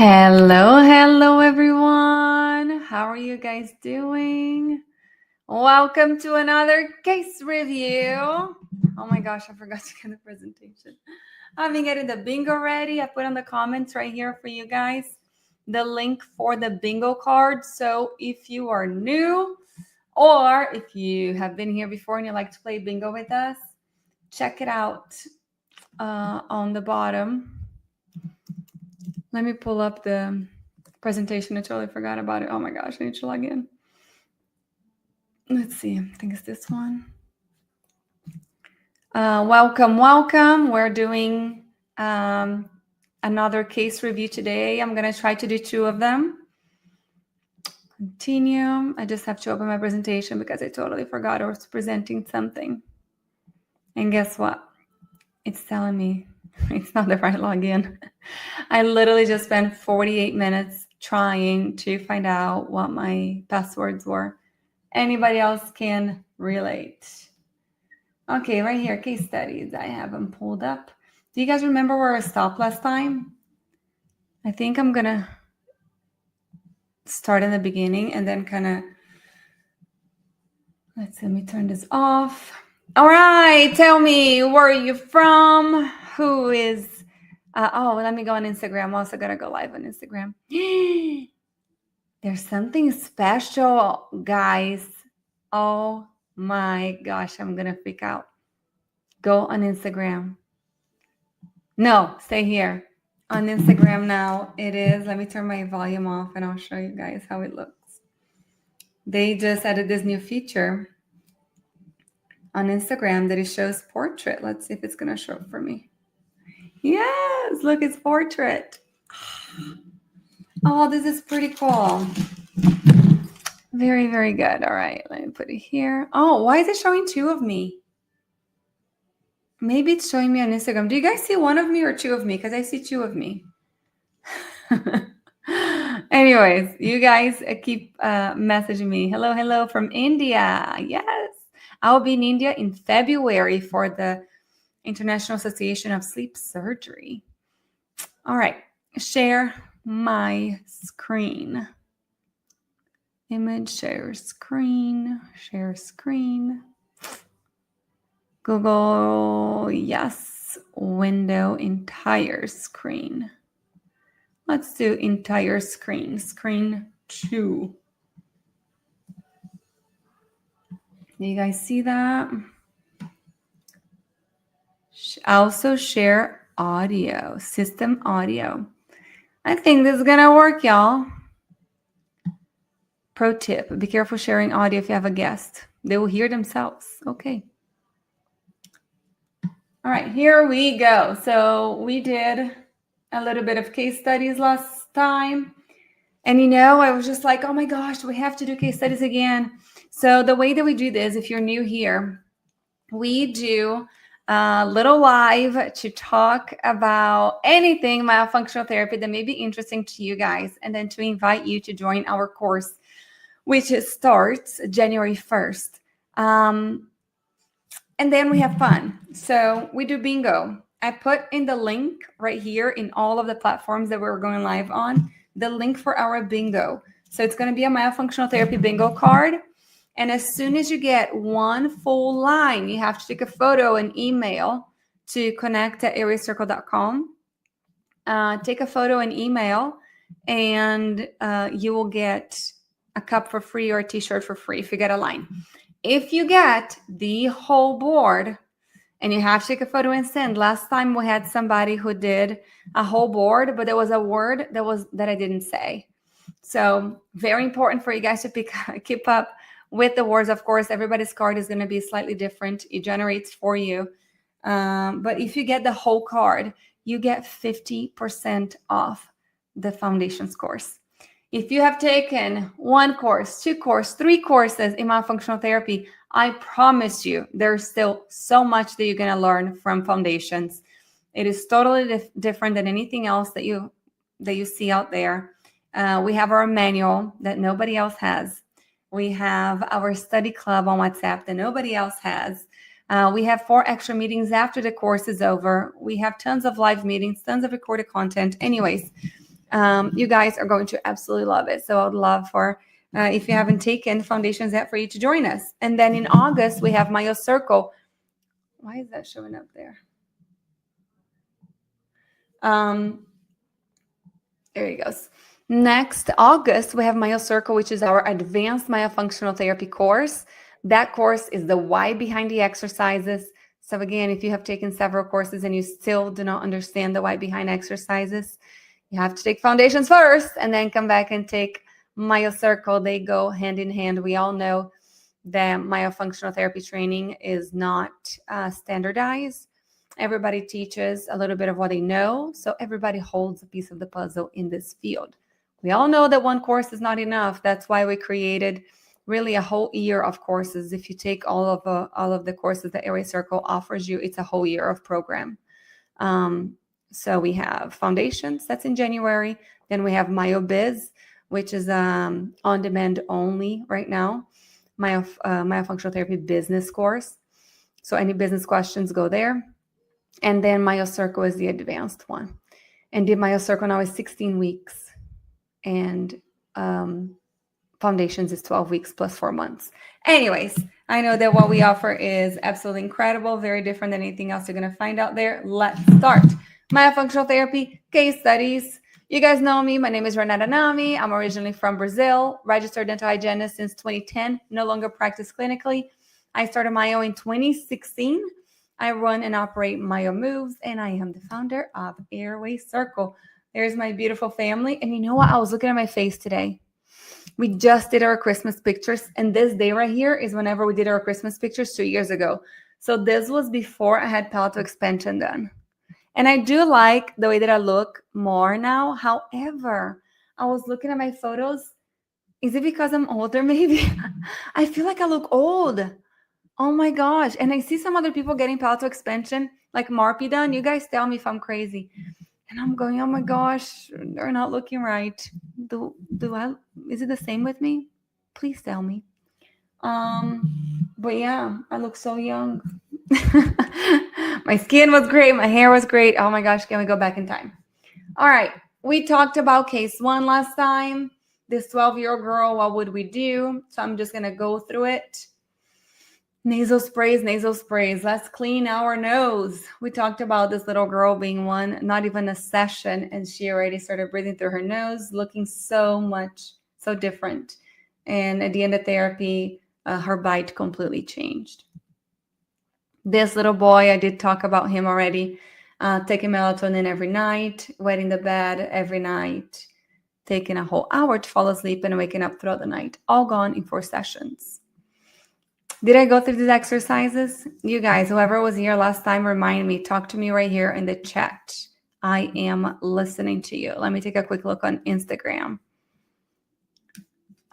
Hello, everyone. How are you guys doing? Welcome to another case review. Oh my gosh, I forgot to get the presentation. I've been getting the bingo ready. I put on the comments right here for you guys the link for the bingo card. So if you are new or if you have been here before and you like to play bingo with us, check it out on the bottom. Let me pull up the presentation. I totally forgot about it. Oh my gosh, I need to log in. Let's see. I think it's this one. Welcome. We're doing another case review today. I'm going to try to do 2 of them. Continue. I just have to open my presentation because I totally forgot I was presenting something. And guess what? It's telling me it's not the right login. I literally just spent 48 minutes trying to find out what my passwords were. Anybody else can relate. Okay, right here, case studies. I have them pulled up. Do you guys remember where I stopped last time? I think I'm going to start in the beginning and then kind of, let me turn this off. All right, tell me, where are you from? Who is, let me go on Instagram. I'm also going to go live on Instagram. There's something special, guys. Oh my gosh, I'm going to freak out. Go on Instagram. No, stay here. On Instagram now, it is, let me turn my volume off and I'll show you guys how it looks. They just added this new feature on Instagram that it shows portrait. Let's see if it's going to show up for me. Yes, look, it's portrait. Oh, this is pretty cool. Very, very good. All right, let me put it here. Oh, why is it showing 2 of me? Maybe it's showing me on Instagram. Do you guys see 1 of me or 2 of me? Because I see 2 of me. Anyways, you guys keep messaging me. Hello from India. Yes. I'll be in India in February for the International Association of Sleep Surgery. All right. Share my screen. Image, share screen. Google, yes, window, entire screen. Let's do entire screen, screen 2. Do you guys see that? Also share audio, system audio. I think this is gonna work, y'all. Pro tip, be careful sharing audio if you have a guest. They will hear themselves. Okay. All right, here we go. So we did a little bit of case studies last time. And I was just like, oh my gosh, we have to do case studies again. So the way that we do this, if you're new here, we do a little live to talk about anything myofunctional therapy that may be interesting to you guys, and then to invite you to join our course, which starts January 1st. And then we have fun. So we do bingo. I put in the link right here in all of the platforms that we're going live on, the link for our bingo. So it's going to be a myofunctional therapy bingo card. And as soon as you get 1 full line, you have to take a photo and email to connect@airwaycircle.com. Take a photo and email, and you will get a cup for free or a t-shirt for free if you get a line. If you get the whole board, and you have to take a photo and send. Last time we had somebody who did a whole board, but there was a word that I didn't say. So very important for you guys to keep up with the words. Of course, everybody's card is going to be slightly different. It generates for you. But if you get the whole card, you get 50% off the foundations course. If you have taken 1 course, 2 courses, 3 courses in myofunctional therapy, I promise you there's still so much that you're going to learn from foundations. It is totally different than anything else that you see out there. We have our manual that nobody else has. We have our study club on WhatsApp that nobody else has. We have 4 extra meetings after the course is over. We have tons of live meetings, tons of recorded content. Anyways, You guys are going to absolutely love it. So I would love for, if you haven't taken foundations yet, for you to join us. And then in August, we have Myo Circle. Why is that showing up there? There he goes. Next August, we have Myo Circle, which is our advanced myofunctional therapy course. That course is the why behind the exercises. So again, if you have taken several courses and you still do not understand the why behind exercises, you have to take foundations first and then come back and take Myo Circle. They go hand in hand. We all know that myofunctional therapy training is not standardized. Everybody teaches a little bit of what they know, so everybody holds a piece of the puzzle in this field. We all know that one course is not enough. That's why we created really a whole year of courses. If you take all of the courses that Airway Circle offers you, it's a whole year of program. So we have foundations, that's in January. Then we have MyoBiz, which is on demand only right now. Myofunctional therapy business course. So any business questions, go there. And then Myo Circle is the advanced one. And the Myo Circle now is 16 weeks. And foundations is 12 weeks plus 4 months. Anyways, I know that what we offer is absolutely incredible, very different than anything else you're going to find out there. Let's start. Myofunctional therapy, case studies. You guys know me. My name is Renata Nami. I'm originally from Brazil, registered dental hygienist since 2010, no longer practice clinically. I started Myo in 2016. I run and operate Myo Moves, and I am the founder of Airway Circle. There's my beautiful family. And you know what? I was looking at my face today. We just did our Christmas pictures, and this day right here is whenever we did our Christmas pictures 2 years ago. So this was before I had palatal expansion done. And I do like the way that I look more now. However, I was looking at my photos. Is it because I'm older, maybe? I feel like I look old. Oh my gosh. And I see some other people getting palatal expansion, like Marpy done. You guys tell me if I'm crazy. And I'm going, oh my gosh, they're not looking right. Is it the same with me? Please tell me. But yeah, I look so young. My skin was great. My hair was great. Oh my gosh, can we go back in time? All right. We talked about case 1 last time. This 12-year-old girl, what would we do? So I'm just going to go through it. Nasal sprays. Let's clean our nose. We talked about this little girl being one, not even a session, and she already started breathing through her nose, looking so different. And at the end of therapy, her bite completely changed. This little boy, I did talk about him already, taking melatonin every night, wetting the bed every night, taking a whole hour to fall asleep and waking up throughout the night, all gone in 4 sessions. Did I go through these exercises? You guys, whoever was here last time, remind me, talk to me right here in the chat. I am listening to you. Let me take a quick look on Instagram.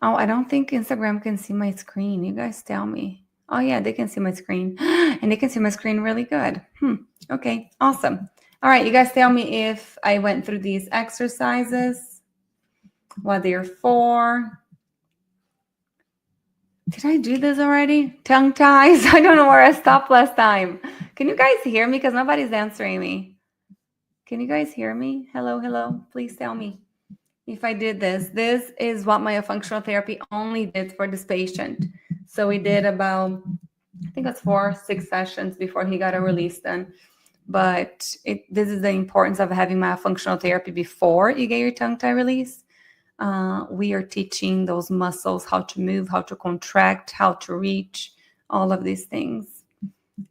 Oh, I don't think Instagram can see my screen. You guys tell me. Oh yeah, they can see my screen. And they can see my screen really good. Okay, awesome. All right, you guys tell me if I went through these exercises, what they're for. Did I do this already? Tongue ties? I don't know where I stopped last time. Can you guys hear me? Because nobody's answering me. Can you guys hear me? Hello. Please tell me if I did this. This is what myofunctional therapy only did for this patient. So we did about, I think it's 4-6 sessions before he got a release done. But this is the importance of having myofunctional therapy before you get your tongue tie release. We are teaching those muscles how to move, how to contract, how to reach, all of these things.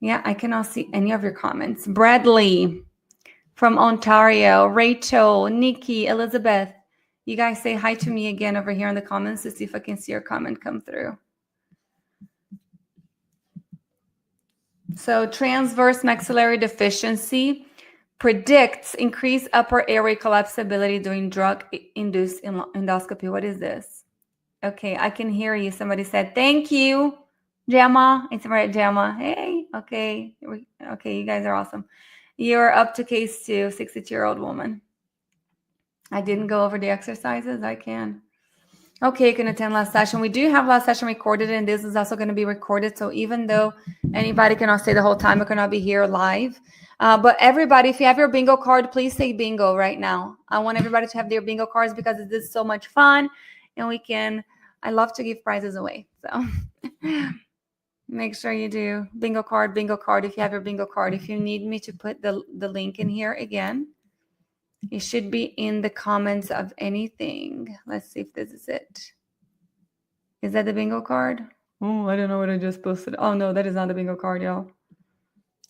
Yeah, I cannot see any of your comments. Bradley from Ontario, Rachel, Nikki, Elizabeth. You guys say hi to me again over here in the comments to see if I can see your comment come through. So transverse maxillary deficiency predicts increased upper airway collapsibility during drug-induced endoscopy. What is this? Okay, I can hear you. Somebody said, thank you, Gemma. It's right, Gemma. Hey, okay. Okay, you guys are awesome. You're up to case 2, 62-year-old woman. I didn't go over the exercises. I can. Okay, you can attend last session. We do have last session recorded, and this is also going to be recorded. So even though anybody cannot stay the whole time, we cannot be here live. But everybody, if you have your bingo card, please say bingo right now. I want everybody to have their bingo cards because it is so much fun, and I love to give prizes away. So make sure you do bingo card if you have your bingo card. If you need me to put the link in here again, it should be in the comments of anything. Let's see if this is it. Is that the bingo card? Oh, I don't know what I just posted. Oh, no, that is not the bingo card, y'all.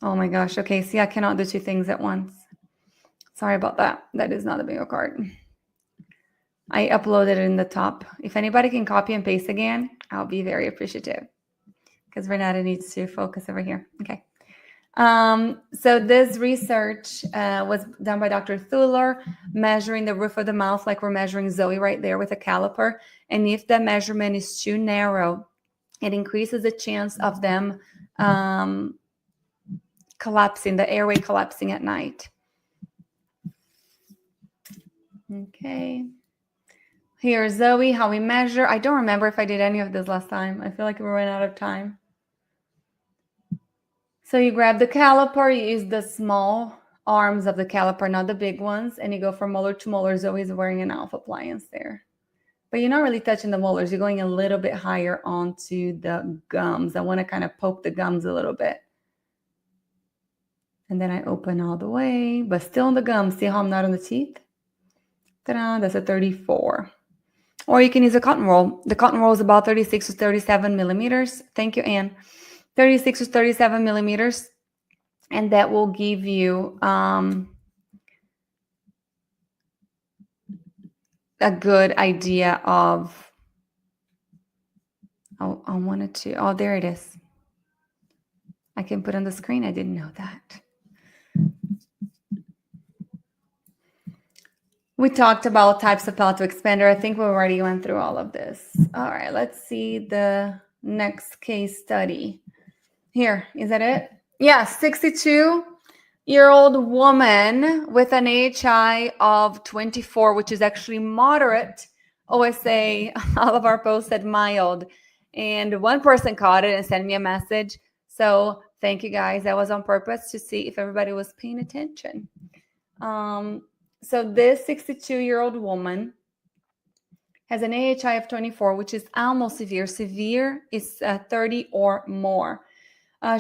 Oh, my gosh. Okay, see, I cannot do two things at once. Sorry about that. That is not the bingo card. I uploaded it in the top. If anybody can copy and paste again, I'll be very appreciative because Renata needs to focus over here. Okay. So this research was done by Dr. Thuler, measuring the roof of the mouth like we're measuring Zoe right there with a caliper. And if the measurement is too narrow, it increases the chance of them collapsing, the airway collapsing at night. Okay. Here's Zoe, how we measure. I don't remember if I did any of this last time. I feel like we ran out of time. So you grab the caliper, you use the small arms of the caliper, not the big ones, and you go from molar to molar. Zoe's wearing an alpha appliance there. But you're not really touching the molars. You're going a little bit higher onto the gums. I want to kind of poke the gums a little bit. And then I open all the way, but still on the gums. See how I'm not on the teeth? Ta-da, that's a 34. Or you can use a cotton roll. The cotton roll is about 36 to 37 millimeters. Thank you, Anne. 36 to 37 millimeters. And that will give you a good idea of, oh, there it is. I can put on the screen. I didn't know that. We talked about types of palatal expander. I think we already went through all of this. All right, let's see the next case study. Here, is that it? Yeah, 62-year-old woman with an AHI of 24, which is actually moderate. OSA, all of our posts said mild. And one person caught it and sent me a message. So thank you guys. That was on purpose to see if everybody was paying attention. So this 62-year-old woman has an AHI of 24, which is almost severe. Severe is 30 or more.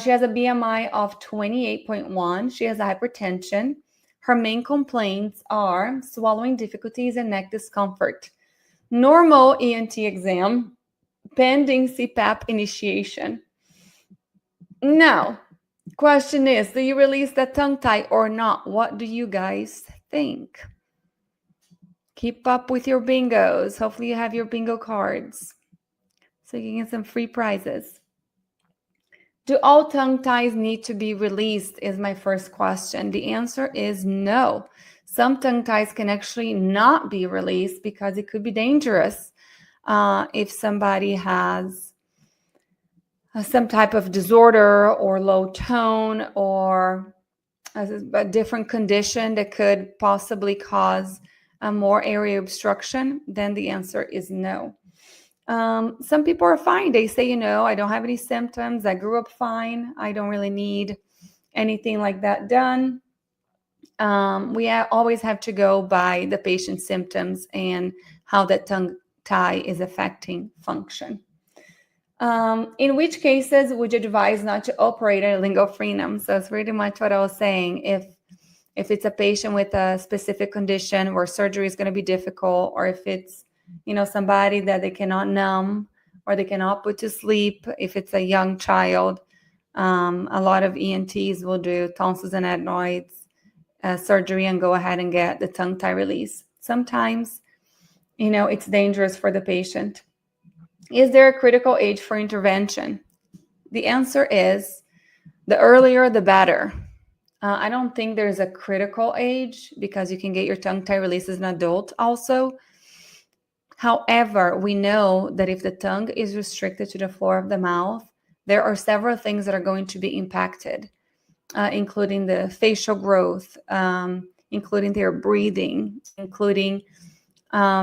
She has a BMI of 28.1. She has hypertension. Her main complaints are swallowing difficulties and neck discomfort. Normal ENT exam, pending CPAP initiation. Now, question is, do you release the tongue tie or not? What do you guys think? Keep up with your bingos. Hopefully you have your bingo cards so you can get some free prizes. Do all tongue ties need to be released is my first question. The answer is no. Some tongue ties can actually not be released because it could be dangerous if somebody has some type of disorder or low tone or a different condition that could possibly cause more airway obstruction. Then the answer is no. Some people are fine. They say, I don't have any symptoms. I grew up fine. I don't really need anything like that done. We always have to go by the patient's symptoms and how that tongue tie is affecting function. In which cases would you advise not to operate a laryngofrenum? So it's pretty much what I was saying. If it's a patient with a specific condition where surgery is going to be difficult, or if it's somebody that they cannot numb or they cannot put to sleep. If it's a young child, a lot of ENTs will do tonsils and adenoids surgery and go ahead and get the tongue tie release. Sometimes, it's dangerous for the patient. Is there a critical age for intervention? The answer is the earlier, the better. I don't think there's a critical age because you can get your tongue tie released as an adult also. However, we know that if the tongue is restricted to the floor of the mouth, there are several things that are going to be impacted, including the facial growth, including their breathing, including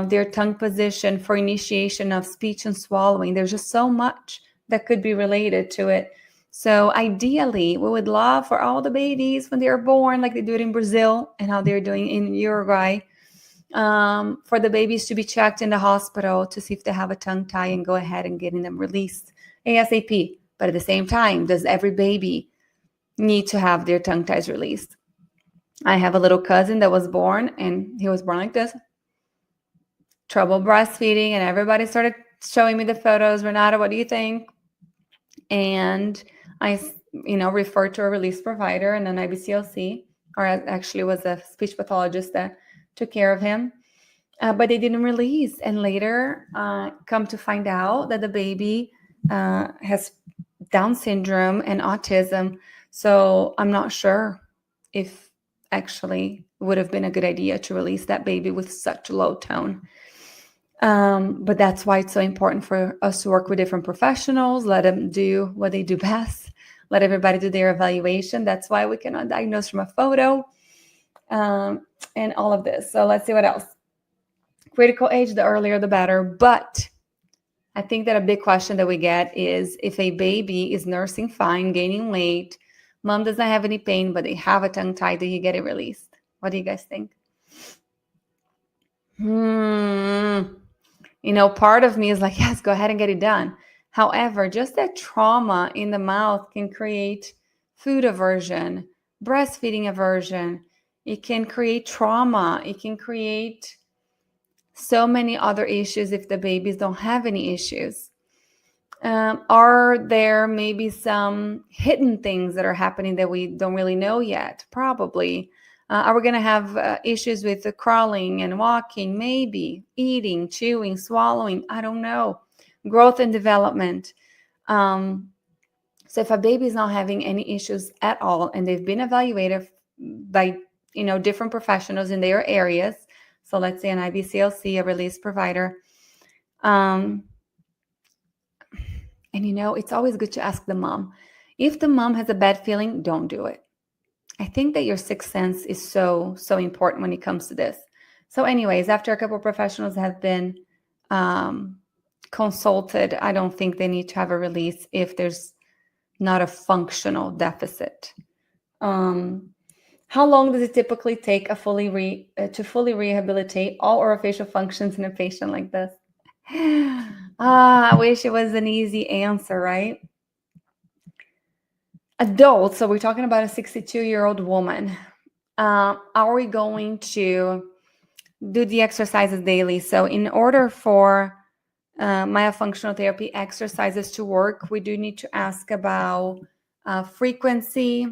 their tongue position for initiation of speech and swallowing. There's just so much that could be related to it. So ideally, we would love for all the babies when they're born, like they do it in Brazil and how they're doing in Uruguay, for the babies to be checked in the hospital to see if they have a tongue tie and go ahead and getting them released ASAP. But at the same time, does every baby need to have their tongue ties released? I have a little cousin that was born, and he was born like this. Trouble breastfeeding, and everybody started showing me the photos. Renata, what do you think? And I, referred to a release provider and an IBCLC, or actually was a speech pathologist that took care of him. But they didn't release. And later come to find out that the baby has Down syndrome and autism. So I'm not sure if actually it would have been a good idea to release that baby with such low tone. But that's why it's so important for us to work with different professionals, let them do what they do best, let everybody do their evaluation. That's why we cannot diagnose from a photo, and all of this. So let's see what else. Critical age, the earlier the better. But I think that a big question that we get is if a baby is nursing fine, gaining weight, mom doesn't have any pain, but they have a tongue tie, do you get it released? What do you guys think? Part of me is like, yes, go ahead and get it done. However, just that trauma in the mouth can create food aversion, breastfeeding aversion. It can create trauma. It can create so many other issues if the babies don't have any issues. Are there maybe some hidden things that are happening that we don't really know yet? Probably. Are we going to have issues with the crawling and walking? Maybe. Eating, chewing, swallowing. I don't know. Growth and development. So if a baby is not having any issues at all and they've been evaluated by different professionals in their areas, so let's say an IBCLC, a release provider, and it's always good to ask the mom. If the mom has a bad feeling, don't do it. I think that your sixth sense is so, so important when it comes to this. So anyways, after a couple of professionals have been consulted, I don't think they need to have a release if there's not a functional deficit. How long does it typically take to fully rehabilitate all orofacial functions in a patient like this? I wish it was an easy answer, right? Adults, so we're talking about a 62-year-old woman. Are we going to do the exercises daily? So in order for myofunctional therapy exercises to work, we do need to ask about frequency,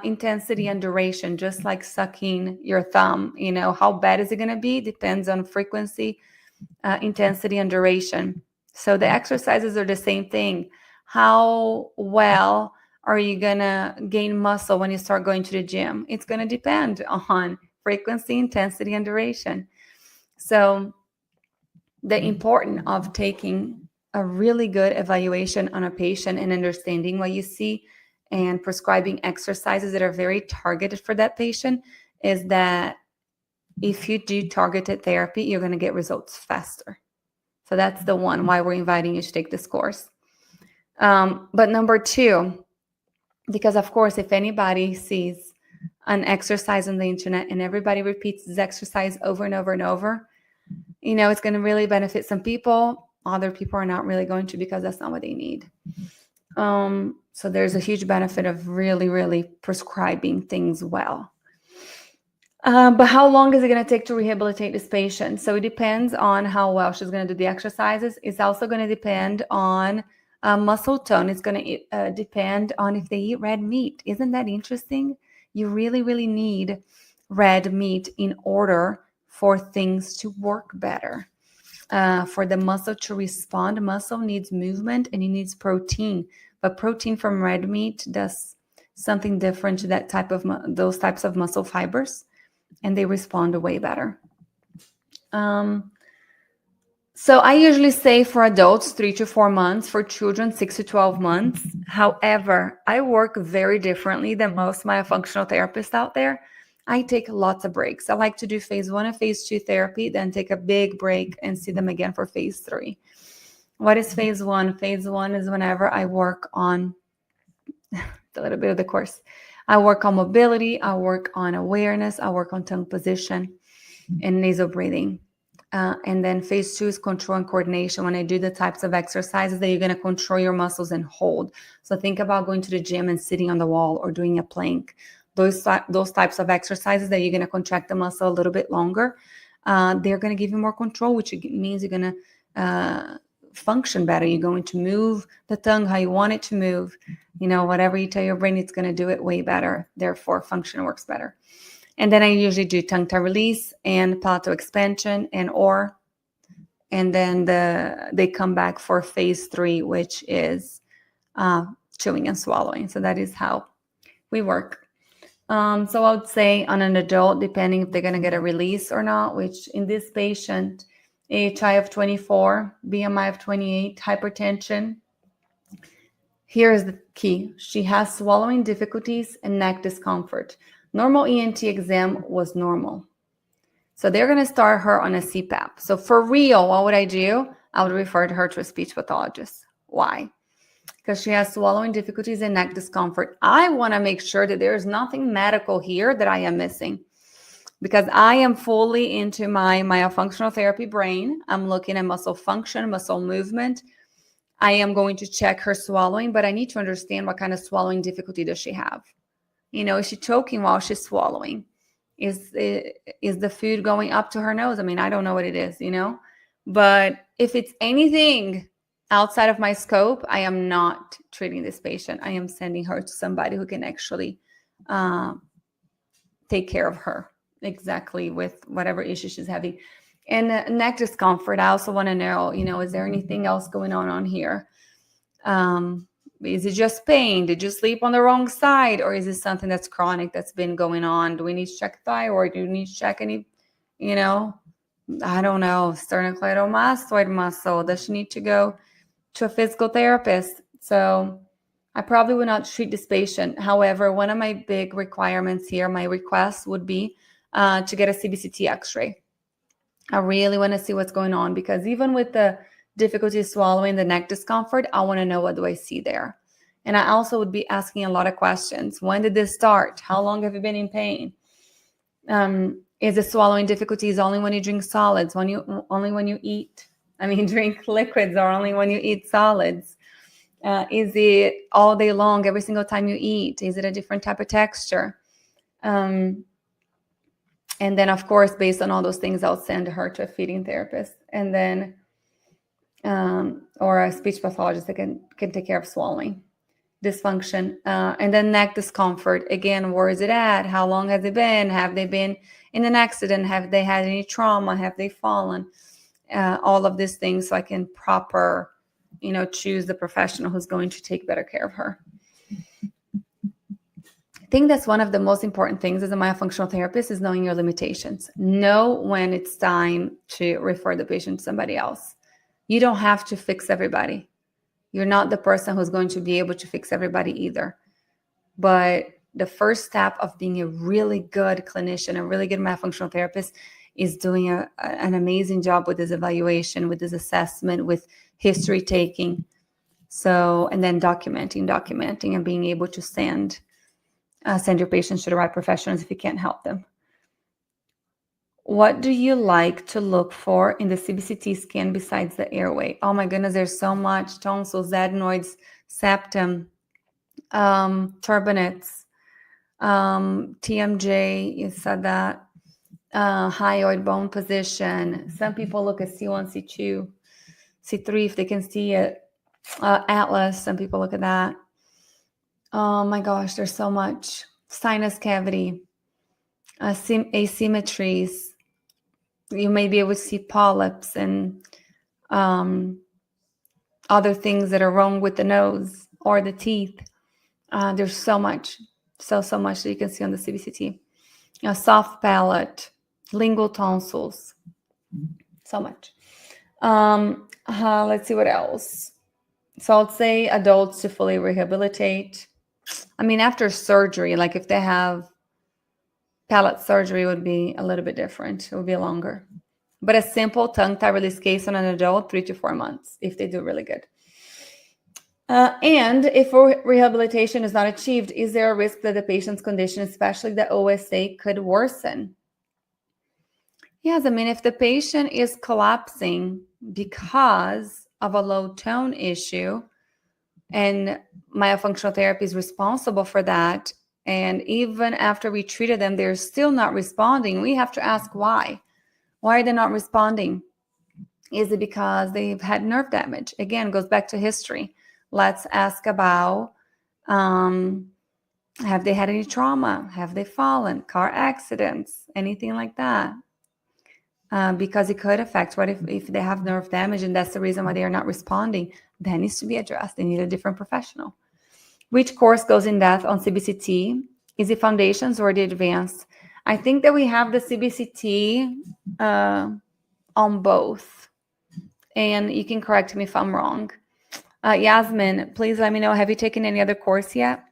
intensity, and duration, just like sucking your thumb. How bad is it going to be? Depends on frequency, intensity, and duration. So the exercises are the same thing. How well are you going to gain muscle when you start going to the gym? It's going to depend on frequency, intensity, and duration. So the importance of taking a really good evaluation on a patient and understanding what you see and prescribing exercises that are very targeted for that patient is that if you do targeted therapy, you're going to get results faster. So that's the one why we're inviting you to take this course. But number two, because of course, if anybody sees an exercise on the internet and everybody repeats this exercise over and over and over, it's going to really benefit some people. Other people are not really going to, because that's not what they need. So there's a huge benefit of really, really prescribing things well. But how long is it going to take to rehabilitate this patient? So it depends on how well she's going to do the exercises. It's also going to depend on muscle tone. It's going to depend on if they eat red meat. Isn't that interesting? You really, really need red meat in order for things to work better. For the muscle to respond, muscle needs movement and it needs protein. But protein from red meat does something different to that type of those types of muscle fibers, and they respond way better. So I usually say for adults 3 to 4 months, for children 6 to 12 months. However, I work very differently than most myofunctional therapists out there. I take lots of breaks. I like to do phase 1 and phase 2 therapy, then take a big break and see them again for phase 3. What is phase 1? Phase 1 is whenever I work on a little bit of the course. I work on mobility, I work on awareness, I work on tongue position and nasal breathing. And then phase 2 is control and coordination, when I do the types of exercises that you're going to control your muscles and hold. So think about going to the gym and sitting on the wall or doing a plank. Those types of exercises that you're going to contract the muscle a little bit longer, they're going to give you more control, which means you're going to function better. You're going to move the tongue how you want it to move. Whatever you tell your brain, it's going to do it way better. Therefore, function works better. And then I usually do tongue tie release and palatal expansion and then they come back for phase 3, which is chewing and swallowing. So that is how we work. So I would say on an adult, depending if they're going to get a release or not, which in this patient, AHI of 24, BMI of 28, hypertension. Here is the key. She has swallowing difficulties and neck discomfort. Normal ENT exam was normal. So they're going to start her on a CPAP. So for real, what would I do? I would refer her to a speech pathologist. Why? Because she has swallowing difficulties and neck discomfort. I want to make sure that there is nothing medical here that I am missing, because I am fully into my myofunctional therapy brain. I'm looking at muscle function, muscle movement. I am going to check her swallowing, but I need to understand what kind of swallowing difficulty does she have. Is she choking while she's swallowing? Is the food going up to her nose? I don't know what it is, But if it's anything outside of my scope, I am not treating this patient. I am sending her to somebody who can actually take care of her exactly with whatever issue she's having. And neck discomfort, I also want to know, is there anything else going on here? Is it just pain? Did you sleep on the wrong side? Or is it something that's chronic that's been going on? Do we need to check thyroid? Do we need to check any, I don't know, sternocleidomastoid muscle? Does she need to go to a physical therapist? So I probably would not treat this patient. However, one of my big requirements here, my request would be to get a CBCT x-ray. I really want to see what's going on, because even with the difficulty swallowing, the neck discomfort, I want to know, what do I see there? And I also would be asking a lot of questions. When did this start? How long have you been in pain? Is the swallowing difficulties only when you drink solids? Only when you eat? Drink liquids, or only when you eat solids? Is it all day long, every single time you eat? Is it a different type of texture? And then, of course, based on all those things, I'll send her to a feeding therapist, and then or a speech pathologist that can take care of swallowing dysfunction. And then neck discomfort. Again, where is it at? How long has it been? Have they been in an accident? Have they had any trauma? Have they fallen? All of these things, so I can proper, choose the professional who's going to take better care of her. I think that's one of the most important things as a myofunctional therapist, is knowing your limitations. Know when it's time to refer the patient to somebody else. You don't have to fix everybody. You're not the person who's going to be able to fix everybody either. But the first step of being a really good clinician, a really good myofunctional therapist, is doing an amazing job with this evaluation, with this assessment, with history taking. So, and then documenting and being able to send your patients to the right professionals if you can't help them. What do you like to look for in the CBCT scan besides the airway? Oh my goodness, there's so much. Tonsils, adenoids, septum, turbinates, TMJ, you said that, hyoid bone position. Some people look at C1, C2, C3 if they can see it. Atlas, some people look at that. Oh my gosh, there's so much. Sinus cavity, asymmetries. You may be able to see polyps and other things that are wrong with the nose or the teeth. There's so much, so much that you can see on the CBCT. A soft palate, lingual tonsils, so much. Let's see what else. So I'd say adults to fully rehabilitate. After surgery, like if they have Palate surgery would be a little bit different. It would be longer. But a simple tongue tie release case on an adult, 3 to 4 months, if they do really good. And if rehabilitation is not achieved, is there a risk that the patient's condition, especially the OSA, could worsen? Yes, I mean, if the patient is collapsing because of a low tone issue, and myofunctional therapy is responsible for that, and even after we treated them, they're still not responding, we have to ask why. Why are they not responding? Is it because they've had nerve damage? Again, goes back to history. Let's ask about, have they had any trauma? Have they fallen? Car accidents? Anything like that? Because it could affect what if they have nerve damage and that's the reason why they are not responding. That needs to be addressed. They need a different professional. Which course goes in depth on CBCT? Is it foundations or the advanced? I think that we have the CBCT on both. And you can correct me if I'm wrong. Yasmin, please let me know, have you taken any other course yet?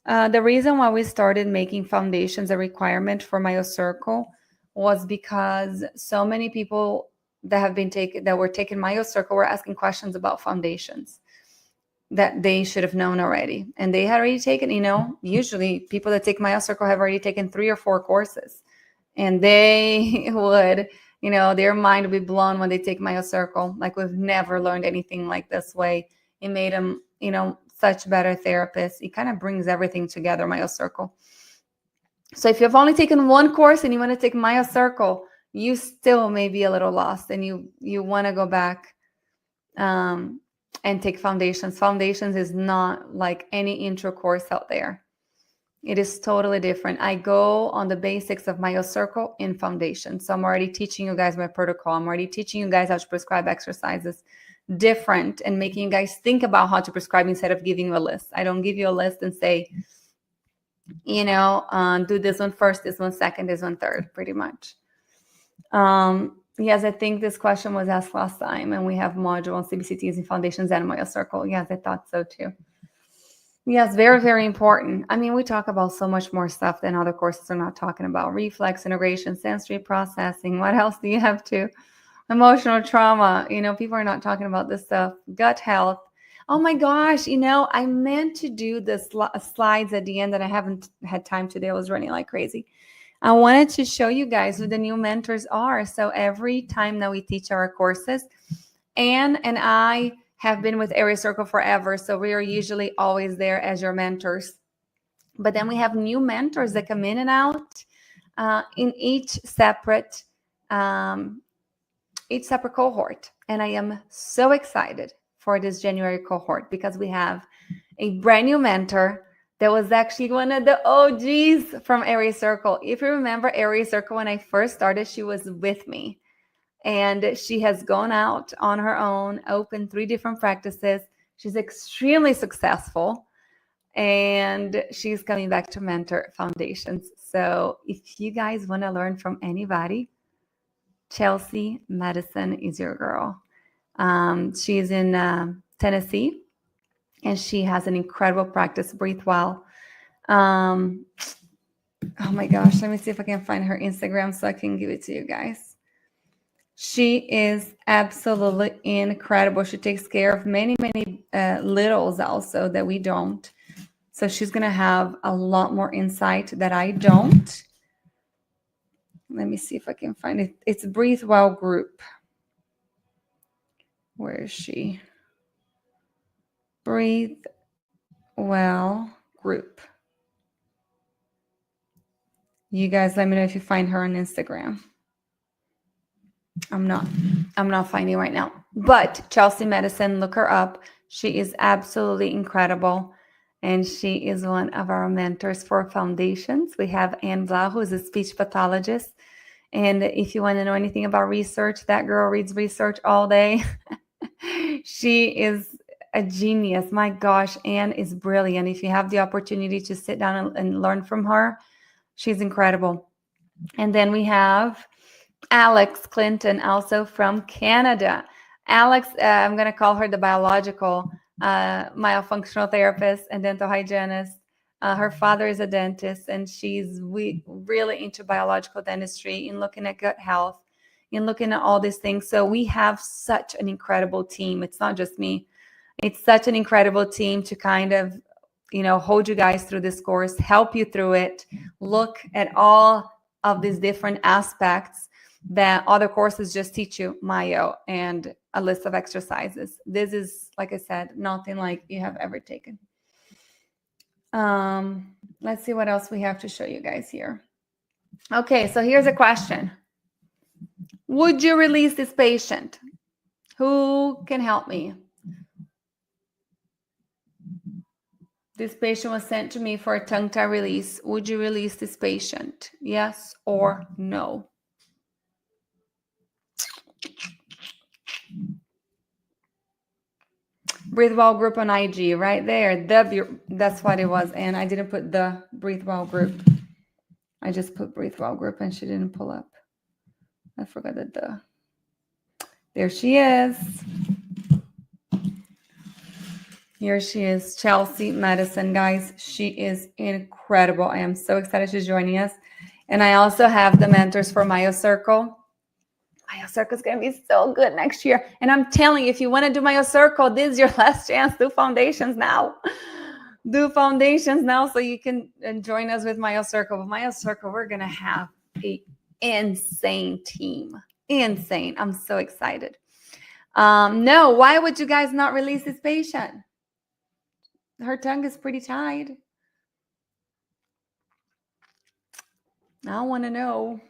The reason why we started making foundations a requirement for MyoCircle was because so many people that were taking MyoCircle were asking questions about foundations that they should have known already. And they had already taken, usually people that take MyoCircle have already taken 3 or 4 courses. And they would, their mind would be blown when they take MyoCircle. Like, we've never learned anything like this way. It made them, such better therapists. It kind of brings everything together, MyoCircle. So if you've only taken 1 course and you want to take MyoCircle, you still may be a little lost, and you want to go back and take foundations. Foundations is not like any intro course out there. It is totally different. I go on the basics of MyoCircle in foundation. So I'm already teaching you guys my protocol. I'm already teaching you guys how to prescribe exercises different and making you guys think about how to prescribe instead of giving you a list. I don't give you a list and say, do this one first, this one second, this one third, pretty much. Yes, I think this question was asked last time, and we have module on CBCTs and foundations and MyoCircle. Yes, I thought so too. Yes, very, very important. I mean, we talk about so much more stuff than other courses are not talking about. Reflex, integration, sensory processing. What else do you have to? Emotional trauma. People are not talking about this stuff. Gut health. Oh my gosh, I meant to do the slides at the end that I haven't had time today. I was running like crazy. I wanted to show you guys who the new mentors are. So every time that we teach our courses, Anne and I have been with Airway Circle forever. So we are usually always there as your mentors. But then we have new mentors that come in and out in each separate cohort. And I am so excited for this January cohort because we have a brand new mentor that was actually one of the OGs from Airway Circle. If you remember Airway Circle, when I first started, she was with me. And she has gone out on her own, opened 3 different practices. She's extremely successful. And she's coming back to mentor foundations. So if you guys want to learn from anybody, Chelsea Madison is your girl. She's in Tennessee, and she has an incredible practice, Breathe Well. Oh my gosh, let me see if I can find her Instagram so I can give it to you guys. She is absolutely incredible. She takes care of many, many littles also that we don't. So she's going to have a lot more insight that I don't. Let me see if I can find it. It's Breathe Well Group. Where is she? Breathe Well Group. You guys let me know if you find her on Instagram. I'm not finding right now. But Chelsea Madison, look her up. She is absolutely incredible. And she is one of our mentors for foundations. We have Anne Blau, who is a speech pathologist. And if you want to know anything about research, that girl reads research all day. She is a genius. My gosh, Anne is brilliant. If you have the opportunity to sit down and learn from her, she's incredible. And then we have Alex Clinton, also from Canada. Alex, I'm going to call her the biological myofunctional therapist and dental hygienist. Her father is a dentist, and she's really into biological dentistry and looking at gut health and looking at all these things. So we have such an incredible team. It's not just me. It's such an incredible team to kind of, hold you guys through this course, help you through it, look at all of these different aspects that other courses just teach you, Myo, and a list of exercises. This is, like I said, nothing like you have ever taken. Let's see what else we have to show you guys here. Okay, so here's a question. Would you release this patient? Who can help me? This patient was sent to me for a tongue tie release. Would you release this patient? Yes or no? Breathe Well group on IG, right there. That's what it was. And I didn't put the Breathe Well group. I just put Breathe Well group and she didn't pull up. I forgot that there she is. Here she is, Chelsea Madison, guys. She is incredible. I am so excited she's joining us. And I also have the mentors for Myo Circle. Myo Circle is going to be so good next year. And I'm telling you, if you want to do Myo Circle, this is your last chance. Do foundations now. Do foundations now so you can join us with Myo Circle. With Myo Circle, we're going to have an insane team. Insane. I'm so excited. No, why would you guys not release this patient? Her tongue is pretty tied. I want to know.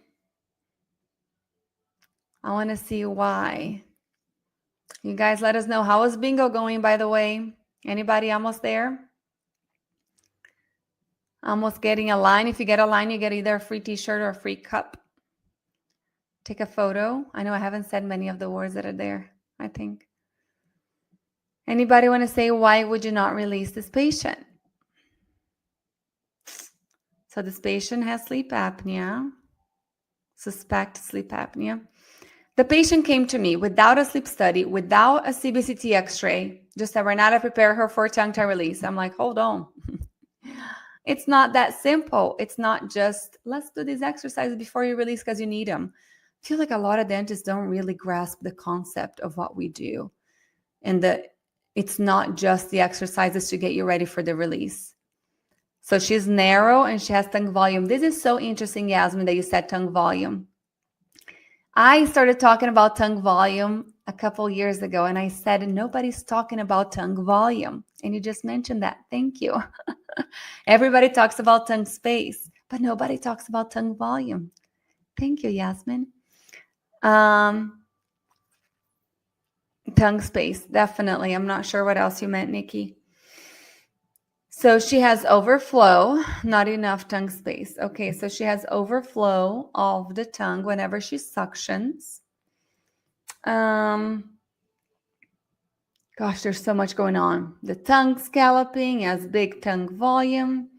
I want to see why. You guys let us know. How is bingo going, by the way? Anybody almost there? Almost getting a line. If you get a line, you get either a free t-shirt or a free cup. Take a photo. I know I haven't said many of the words that are there, I think. Anybody want to say, why would you not release this patient? So this patient has sleep apnea. Suspect sleep apnea. The patient came to me without a sleep study, without a CBCT x-ray, just said, Renata, prepare her for tongue tie release. I'm like, hold on. It's not that simple. It's not just, let's do these exercises before you release because you need them. I feel like a lot of dentists don't really grasp the concept of what we do. And that it's not just the exercises to get you ready for the release. So she's narrow and she has tongue volume. This is so interesting, Yasmin, that you said tongue volume. I started talking about tongue volume a couple years ago, and I said, nobody's talking about tongue volume. And you just mentioned that. Thank you. Everybody talks about tongue space, but nobody talks about tongue volume. Thank you, Yasmin. Tongue space, definitely. I'm not sure what else you meant, Nikki. So she has overflow, not enough tongue space. Okay, so she has overflow of the tongue whenever she suctions. Gosh, there's so much going on. The tongue scalloping has big tongue volume,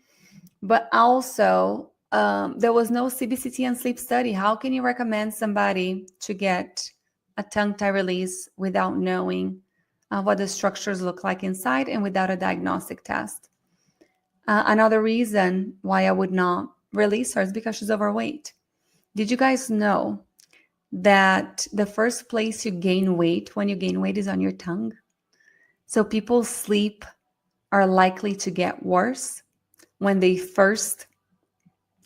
but also there was no CBCT and sleep study. How can you recommend somebody to get a tongue tie release without knowing what the structures look like inside and without a diagnostic test? Another reason why I would not release her is because she's overweight. Did you guys know that the first place you gain weight when you gain weight is on your tongue? So people's sleep are likely to get worse when they first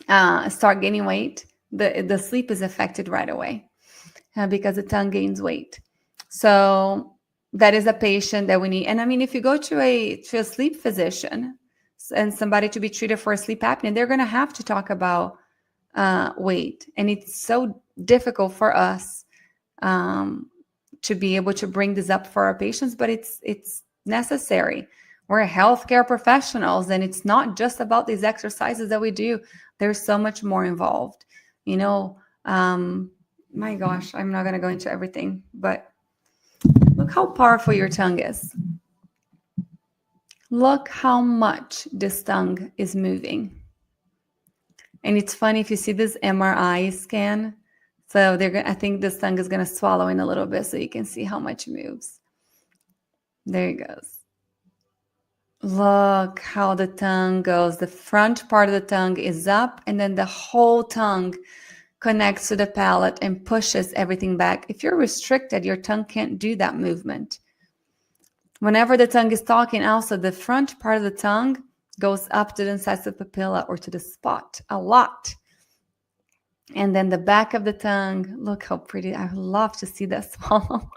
start gaining weight. The sleep is affected right away because the tongue gains weight. So that is a patient that we need. And I mean, if you go to a sleep physician and somebody to be treated for sleep apnea, they're going to have to talk about weight. And it's so difficult for us to be able to bring this up for our patients, but it's necessary. We're healthcare professionals, and it's not just about these exercises that we do. There's so much more involved. You know, my gosh, I'm not going to go into everything, but look how powerful your tongue is. Look how much this tongue is moving. And it's funny if you see this MRI scan. So I think this tongue is going to swallow in a little bit so you can see how much it moves. There it goes. Look how the tongue goes. The front part of the tongue is up, and then the whole tongue connects to the palate and pushes everything back. If you're restricted, your tongue can't do that movement. Whenever the tongue is talking, also the front part of the tongue goes up to the incisive papilla or to the spot a lot. And then the back of the tongue, look how pretty. I love to see that swallow.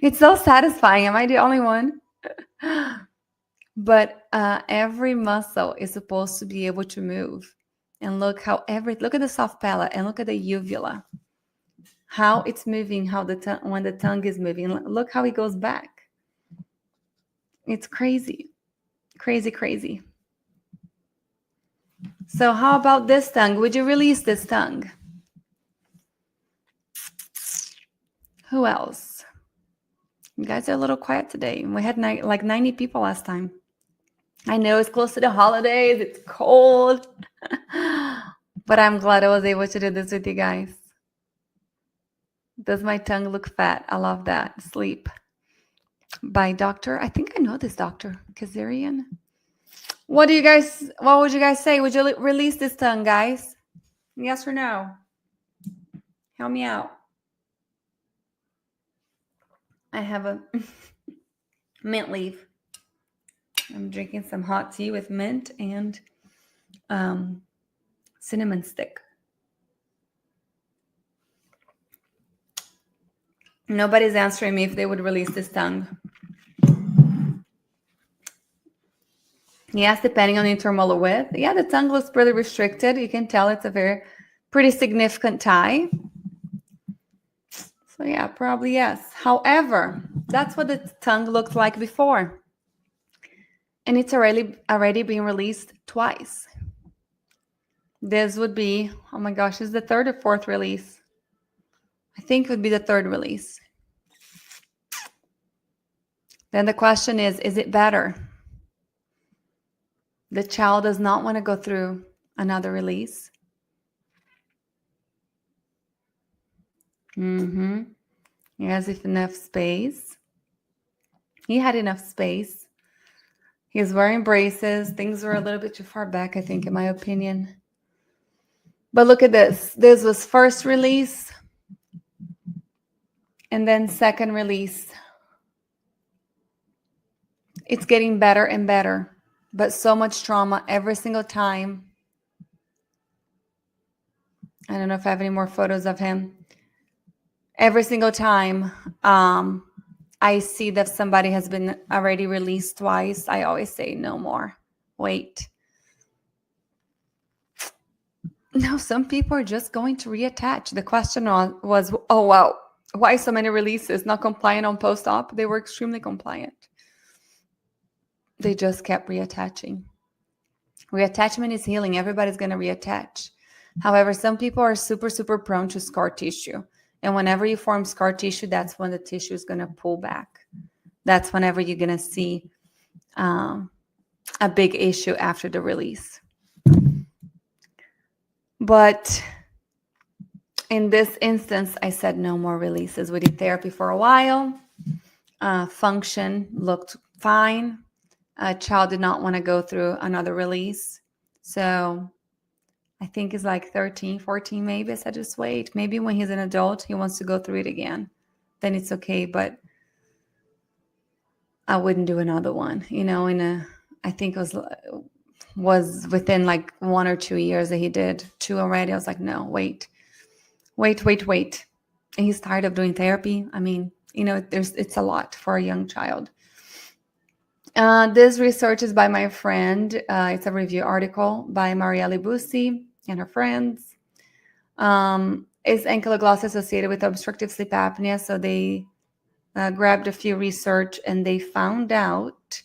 It's so satisfying. Am I the only one? But every muscle is supposed to be able to move. And look at the soft palate and look at the uvula. How it's moving, when the tongue is moving. Look how it goes back. It's crazy. Crazy, crazy. So how about this tongue? Would you release this tongue? Who else? You guys are a little quiet today. We had like 90 people last time. I know it's close to the holidays. It's cold. But I'm glad I was able to do this with you guys. Does my tongue look fat? I love that. Sleep. By Dr. I think I know this doctor. Kazarian. What would you guys say? Would you release this tongue, guys? Yes or no? Help me out. I have a mint leaf. I'm drinking some hot tea with mint and cinnamon stick. Nobody's answering me if they would release this tongue. Yes, depending on the intermolar width. Yeah, the tongue looks pretty restricted. You can tell it's a pretty significant tie. So yeah, probably yes. However, that's what the tongue looked like before. And it's already been released twice. This would be, oh my gosh, is the third or fourth release? I think it would be the third release. Then the question is it better? The child does not want to go through another release. He has enough space. He had enough space. He's wearing braces. Things were a little bit too far back, I think, in my opinion. But look at this. This was first release. And then second release. It's getting better and better. But so much trauma every single time. I don't know if I have any more photos of him. Every single time I see that somebody has been already released twice, I always say no more. Wait. No, some people are just going to reattach. The question was, oh, wow, why so many releases? Not compliant on post-op? They were extremely compliant. They just kept reattaching. Reattachment is healing. Everybody's going to reattach. However, some people are super, super prone to scar tissue. And whenever you form scar tissue, that's when the tissue is going to pull back. That's whenever you're going to see a big issue after the release. But in this instance, I said no more releases. We did therapy for a while. Function looked fine. Child did not want to go through another release. So I think it's like 13, 14 maybe. I said, just wait. Maybe when he's an adult, he wants to go through it again. Then it's okay. But I wouldn't do another one. I think it was within like 1 or 2 years that he did 2 already. I was like, no, wait. And he's tired of doing therapy. I mean, it's a lot for a young child. This research is by my friend. It's a review article by Marielle Bussi and her friends. Is ankylosing associated with obstructive sleep apnea? So they grabbed a few research and they found out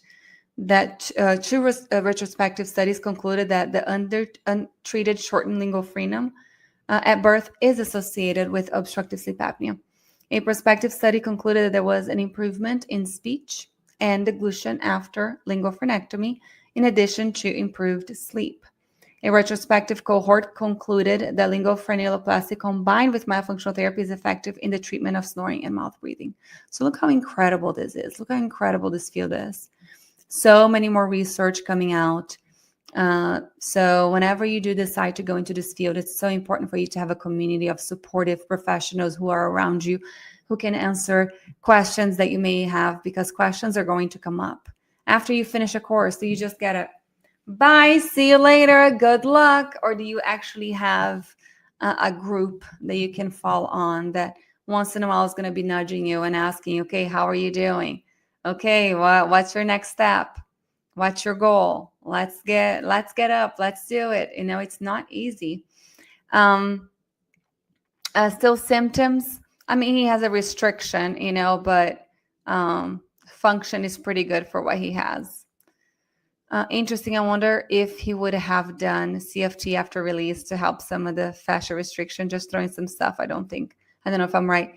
that 2 retrospective studies concluded that the untreated shortened lingual frenum at birth is associated with obstructive sleep apnea. A prospective study concluded that there was an improvement in speech and deglutition after lingual frenectomy, in addition to improved sleep. A retrospective cohort concluded that lingual frenuloplasty combined with myofunctional therapy is effective in the treatment of snoring and mouth breathing. So look how incredible this is. Look how incredible this field is. So many more research coming out. So whenever you do decide to go into this field, it's so important for you to have a community of supportive professionals who are around you, who can answer questions that you may have, because questions are going to come up. After you finish a course, do you just get a bye, see you later, good luck? Or do you actually have a group that you can fall on that once in a while is going to be nudging you and asking you, okay, how are you doing? Okay, what's your next step? What's your goal? Let's get up. Let's do it. It's not easy. Still symptoms. I mean, he has a restriction, but function is pretty good for what he has. Interesting. I wonder if he would have done CFT after release to help some of the fascia restriction, just throwing some stuff. I don't know if I'm right.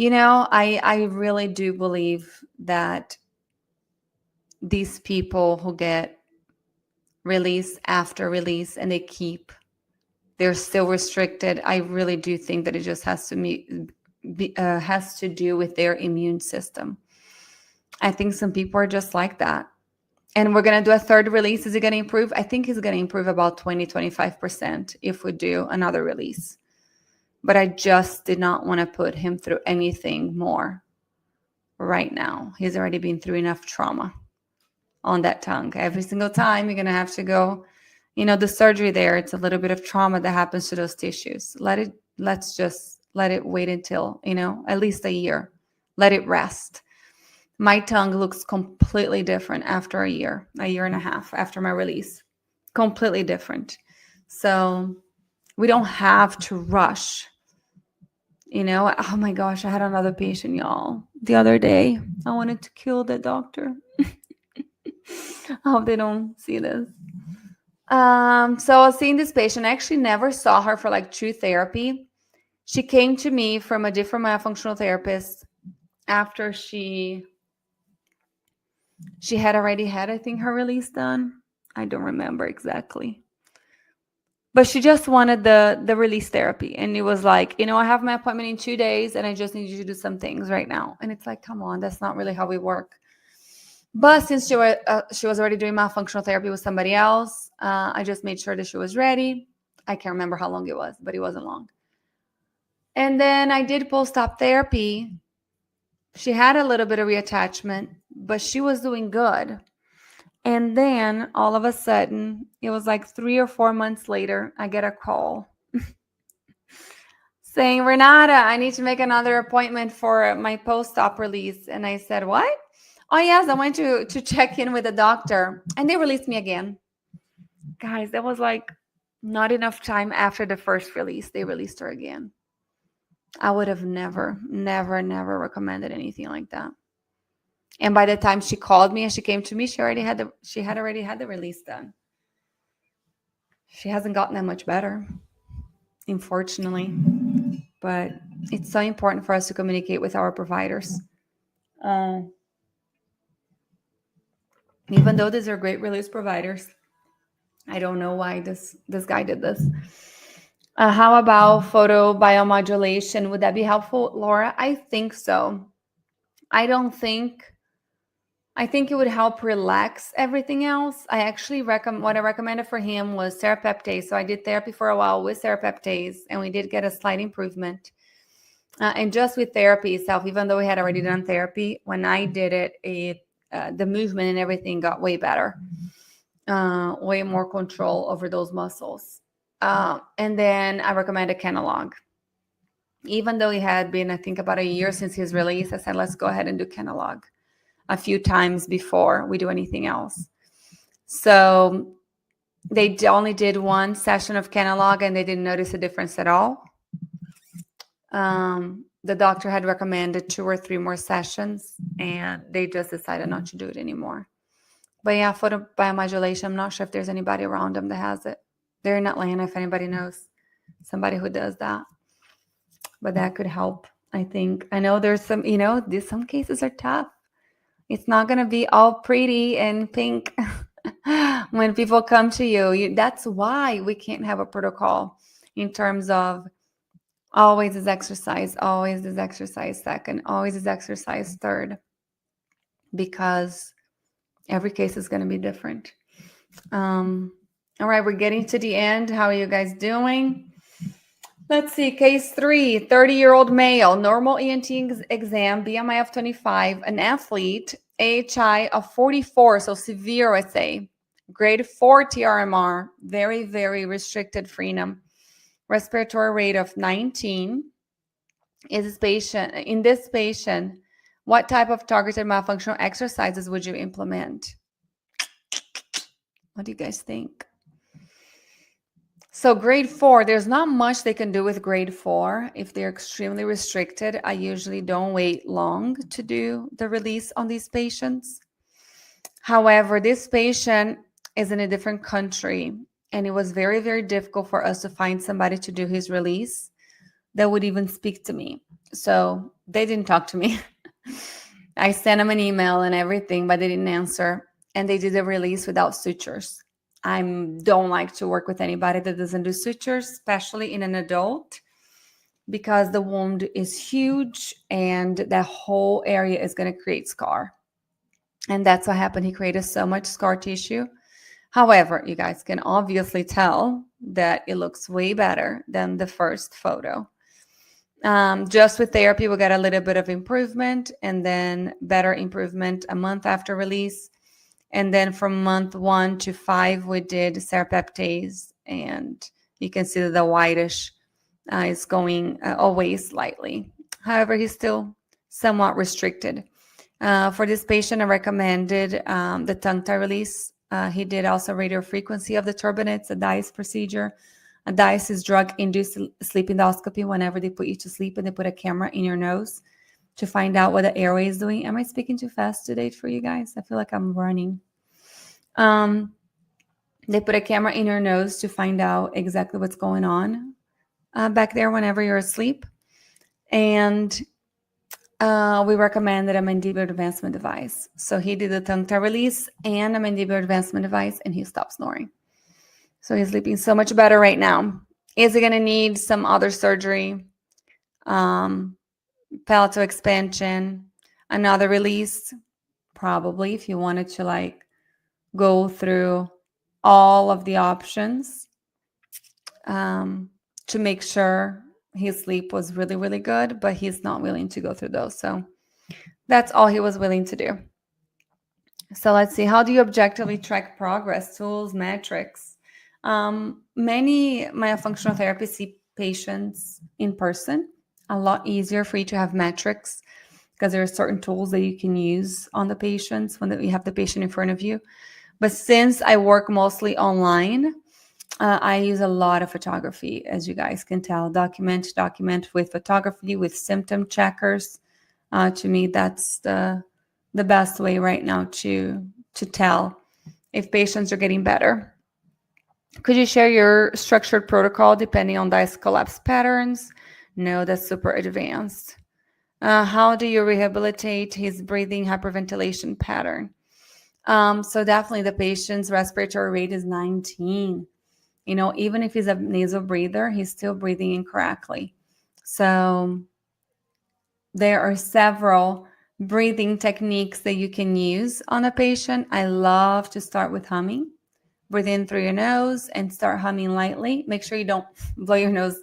I really do believe that these people who get release after release and they're still restricted, I really do think that it just has to do with their immune system. I think some people are just like that. And we're going to do a third release. Is it going to improve? I think he's going to improve about 20-25% if we do another release. But I just did not want to put him through anything more right now. He's already been through enough trauma on that tongue. Every single time you're going to have to go, the surgery there, it's a little bit of trauma that happens to those tissues. Let's just let it wait until, at least a year. Let it rest. My tongue looks completely different after a year and a half after my release. Completely different. So we don't have to rush. Oh my gosh, I had another patient, y'all, the other day. I wanted to kill the doctor. I hope they don't see this. So I was seeing this patient. I actually never saw her for like true therapy. She came to me from a different myofunctional therapist after she had already had, I think, her release done. I don't remember exactly. But she just wanted the release therapy. And it was like, I have my appointment in 2 days and I just need you to do some things right now. And it's like, come on, that's not really how we work. But since she was already doing myofunctional therapy with somebody else, I just made sure that she was ready. I can't remember how long it was, but it wasn't long. And then I did post-op therapy. She had a little bit of reattachment, but she was doing good. And then all of a sudden, it was like 3 or 4 months later, I get a call saying, Renata, I need to make another appointment for my post-op release. And I said, what? Oh, yes, I went to check in with the doctor and they released me again. Guys, that was like not enough time after the first release. They released her again. I would have never recommended anything like that. And by the time she called me and she came to me, she had already had the release done. She hasn't gotten that much better, unfortunately. But it's so important for us to communicate with our providers. Even though these are great release providers, I don't know why this guy did this. How about photobiomodulation? Would that be helpful, Laura? I think so. I think it would help relax everything else. I actually what I recommended for him was serapeptase. So I did therapy for a while with serapeptase, and we did get a slight improvement. And just with therapy itself, even though we had already done therapy, when I did it, the movement and everything got way better, way more control over those muscles. And then I recommended Kenalog. Even though it had been, I think, about a year since his release, I said, let's go ahead and do Kenalog a few times before we do anything else. So they only did one session of Kenalog and they didn't notice a difference at all. The doctor had recommended 2 or 3 more sessions and they just decided not to do it anymore. But yeah, photobiomodulation, I'm not sure if there's anybody around them that has it. They're in Atlanta, if anybody knows somebody who does that. But that could help, I think. I know there's some, some cases are tough. It's not going to be all pretty and pink when people come to you. That's why we can't have a protocol in terms of always is exercise second, always is exercise third. Because Every case is going to be different. All right, we're getting to the end. How are you guys doing? Let's see. Case 3, 30-year-old male, normal ENT exam, BMI of 25, an athlete, AHI of 44, so severe, I say. Grade 4 TRMR, very, very restricted frenum. Respiratory rate of 19. In this patient, what type of targeted myofunctional exercises would you implement? What do you guys think? So grade 4, there's not much they can do with grade 4. If they're extremely restricted, I usually don't wait long to do the release on these patients. However, this patient is in a different country, and it was very, very difficult for us to find somebody to do his release that would even speak to me. So they didn't talk to me. I sent them an email and everything, but they didn't answer. And they did the release without sutures. I don't like to work with anybody that doesn't do sutures, especially in an adult, because the wound is huge and that whole area is going to create scar. And that's what happened. He created so much scar tissue. However, you guys can obviously tell that it looks way better than the first photo. Just with therapy, we got a little bit of improvement, and then better improvement a month after release. And then from month 1 to 5, we did serrapeptase, and you can see that the whitish is going away slightly. However, he's still somewhat restricted. For this patient, I recommended the tongue tie release. He did also radio frequency of the turbinates, a DICE procedure. A DICE is drug-induced sleep endoscopy. Whenever they put you to sleep and they put a camera in your nose to find out what the airway is doing. Am I speaking too fast today for you guys? I feel like I'm running. They put a camera in your nose to find out exactly what's going on back there whenever you're asleep. And we recommended a mandibular advancement device. So he did the tongue tie release and a mandibular advancement device, and he stopped snoring. So he's sleeping so much better right now. Is he going to need some other surgery? Palatal expansion, another release? Probably, if you wanted to like go through all of the options to make sure his sleep was really, really good, but he's not willing to go through those. So that's all he was willing to do. So let's see. How do you objectively track progress? Tools, metrics. Many myofunctional therapists see patients in person. A lot easier for you to have metrics because there are certain tools that you can use on the patients when you have the patient in front of you. But since I work mostly online, I use a lot of photography, as you guys can tell. Document with photography, with symptom checkers. To me, that's the best way right now to tell if patients are getting better. Could you share your structured protocol depending on DICE collapse patterns? No, that's super advanced. How do you rehabilitate his breathing hyperventilation pattern? So definitely the patient's respiratory rate is 19. You know, even if he's a nasal breather, he's still breathing incorrectly. So there are several breathing techniques that you can use on a patient. I love to start with humming. Breathe in through your nose and start humming lightly. Make sure you don't blow your nose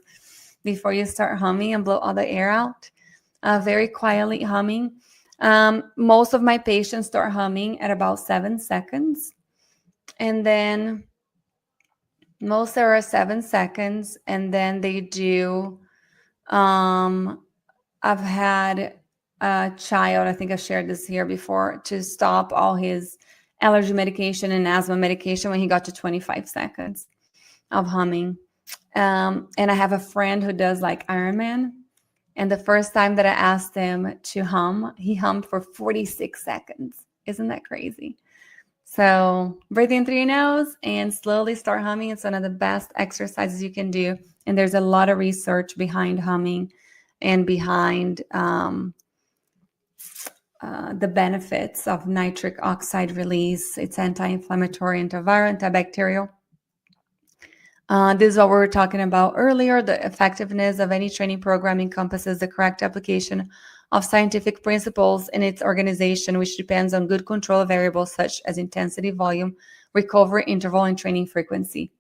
before you start humming and blow all the air out. Very quietly humming. Most of my patients start humming at about 7 seconds. And then most are 7 seconds. And then they do, I've had a child, I think I shared this here before, to stop all his allergy medication and asthma medication when he got to 25 seconds of humming. And I have a friend who does like Ironman. And the first time that I asked him to hum, he hummed for 46 seconds. Isn't that crazy? So breathe in through your nose and slowly start humming. It's one of the best exercises you can do. And there's a lot of research behind humming and behind the benefits of nitric oxide release. It's anti-inflammatory, antiviral, antibacterial. This is what we were talking about earlier. The effectiveness of any training program encompasses the correct application of scientific principles in its organization, which depends on good control of variables such as intensity, volume, recovery, interval, and training frequency.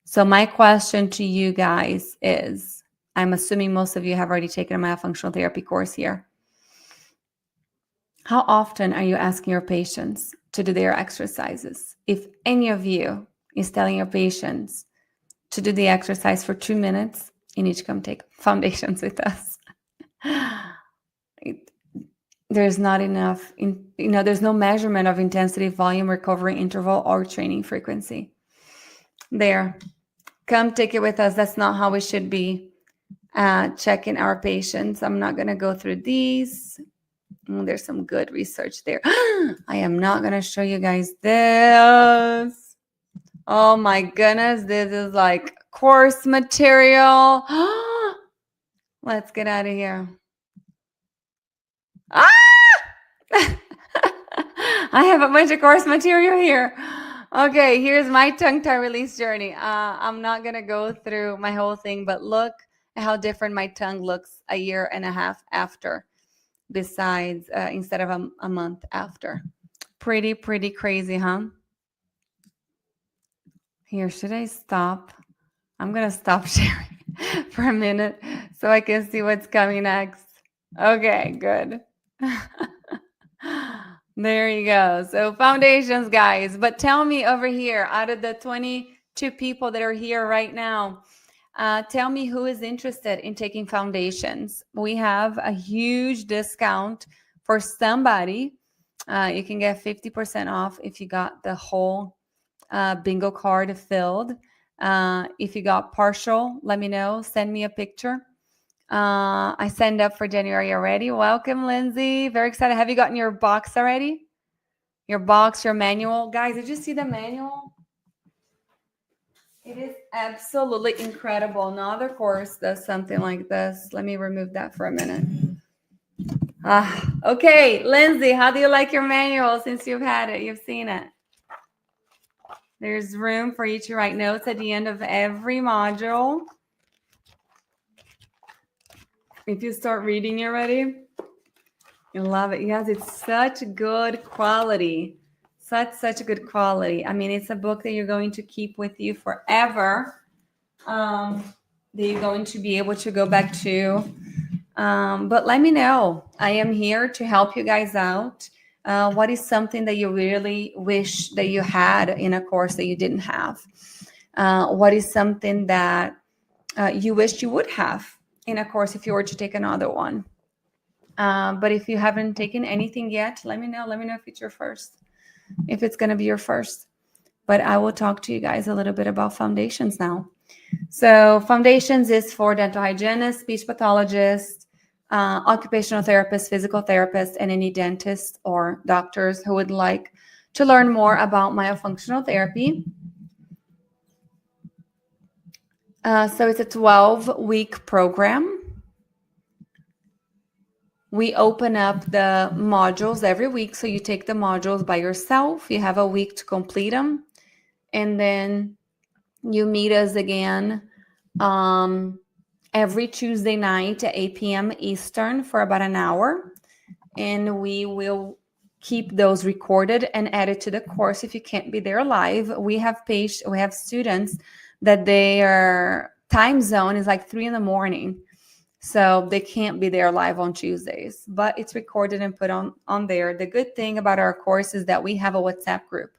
So my question to you guys is, I'm assuming most of you have already taken a myofunctional therapy course here. How often are you asking your patients to do their exercises? If any of you is telling your patients to do the exercise for 2 minutes, you need to come take foundations with us. There's not enough, there's no measurement of intensity, volume, recovery, interval, or training frequency. There, come take it with us. That's not how we should be checking our patients. I'm not going to go through these. There's some good research there. I am not going to show you guys this. Oh my goodness, this is like course material. Let's get out of here. I have a bunch of course material here. Okay, here's my tongue tie release journey. I'm not going to go through my whole thing, but look at how different my tongue looks a year and a half after, besides instead of a month after. Pretty crazy, huh? Here, should I stop? I'm going to stop sharing for a minute so I can see what's coming next. Okay, good. There you go. So foundations, guys. But tell me over here, out of the 22 people that are here right now, tell me who is interested in taking foundations. We have a huge discount for somebody. You can get 50% off if you got the whole bingo card filled. If you got partial, let me know. Send me a picture. I signed up for January already. Welcome, Lindsay. Very excited. Have you gotten your box already? Your box, your manual. Guys, did you see the manual? It is absolutely incredible. No other course does something like this. Let me remove that for a minute. Okay, Lindsay, how do you like your manual since you've had it? You've seen it. There's room for you to write notes at the end of every module. If you start reading already, you'll love it. Yes, it's such good quality. Such good quality. I mean, it's a book that you're going to keep with you forever. That you're going to be able to go back to. But let me know. I am here to help you guys out. What is something that you really wish that you had in a course that you didn't have? What is something that you wish you would have in a course if you were to take another one? But if you haven't taken anything yet, let me know. Let me know if it's your first, if it's going to be your first. But I will talk to you guys a little bit about foundations now. So foundations is for dental hygienists, speech pathologists, occupational therapists, physical therapists, and any dentists or doctors who would like to learn more about myofunctional therapy. So it's a 12-week program. We open up the modules every week. So you take the modules by yourself. You have a week to complete them. And then you meet us again every Tuesday night at 8 p.m. Eastern for about an hour. And we will keep those recorded and added to the course if you can't be there live. We have students that their time zone is like 3 a.m. So they can't be there live on Tuesdays, but it's recorded and put on there. The good thing about our course is that we have a WhatsApp group.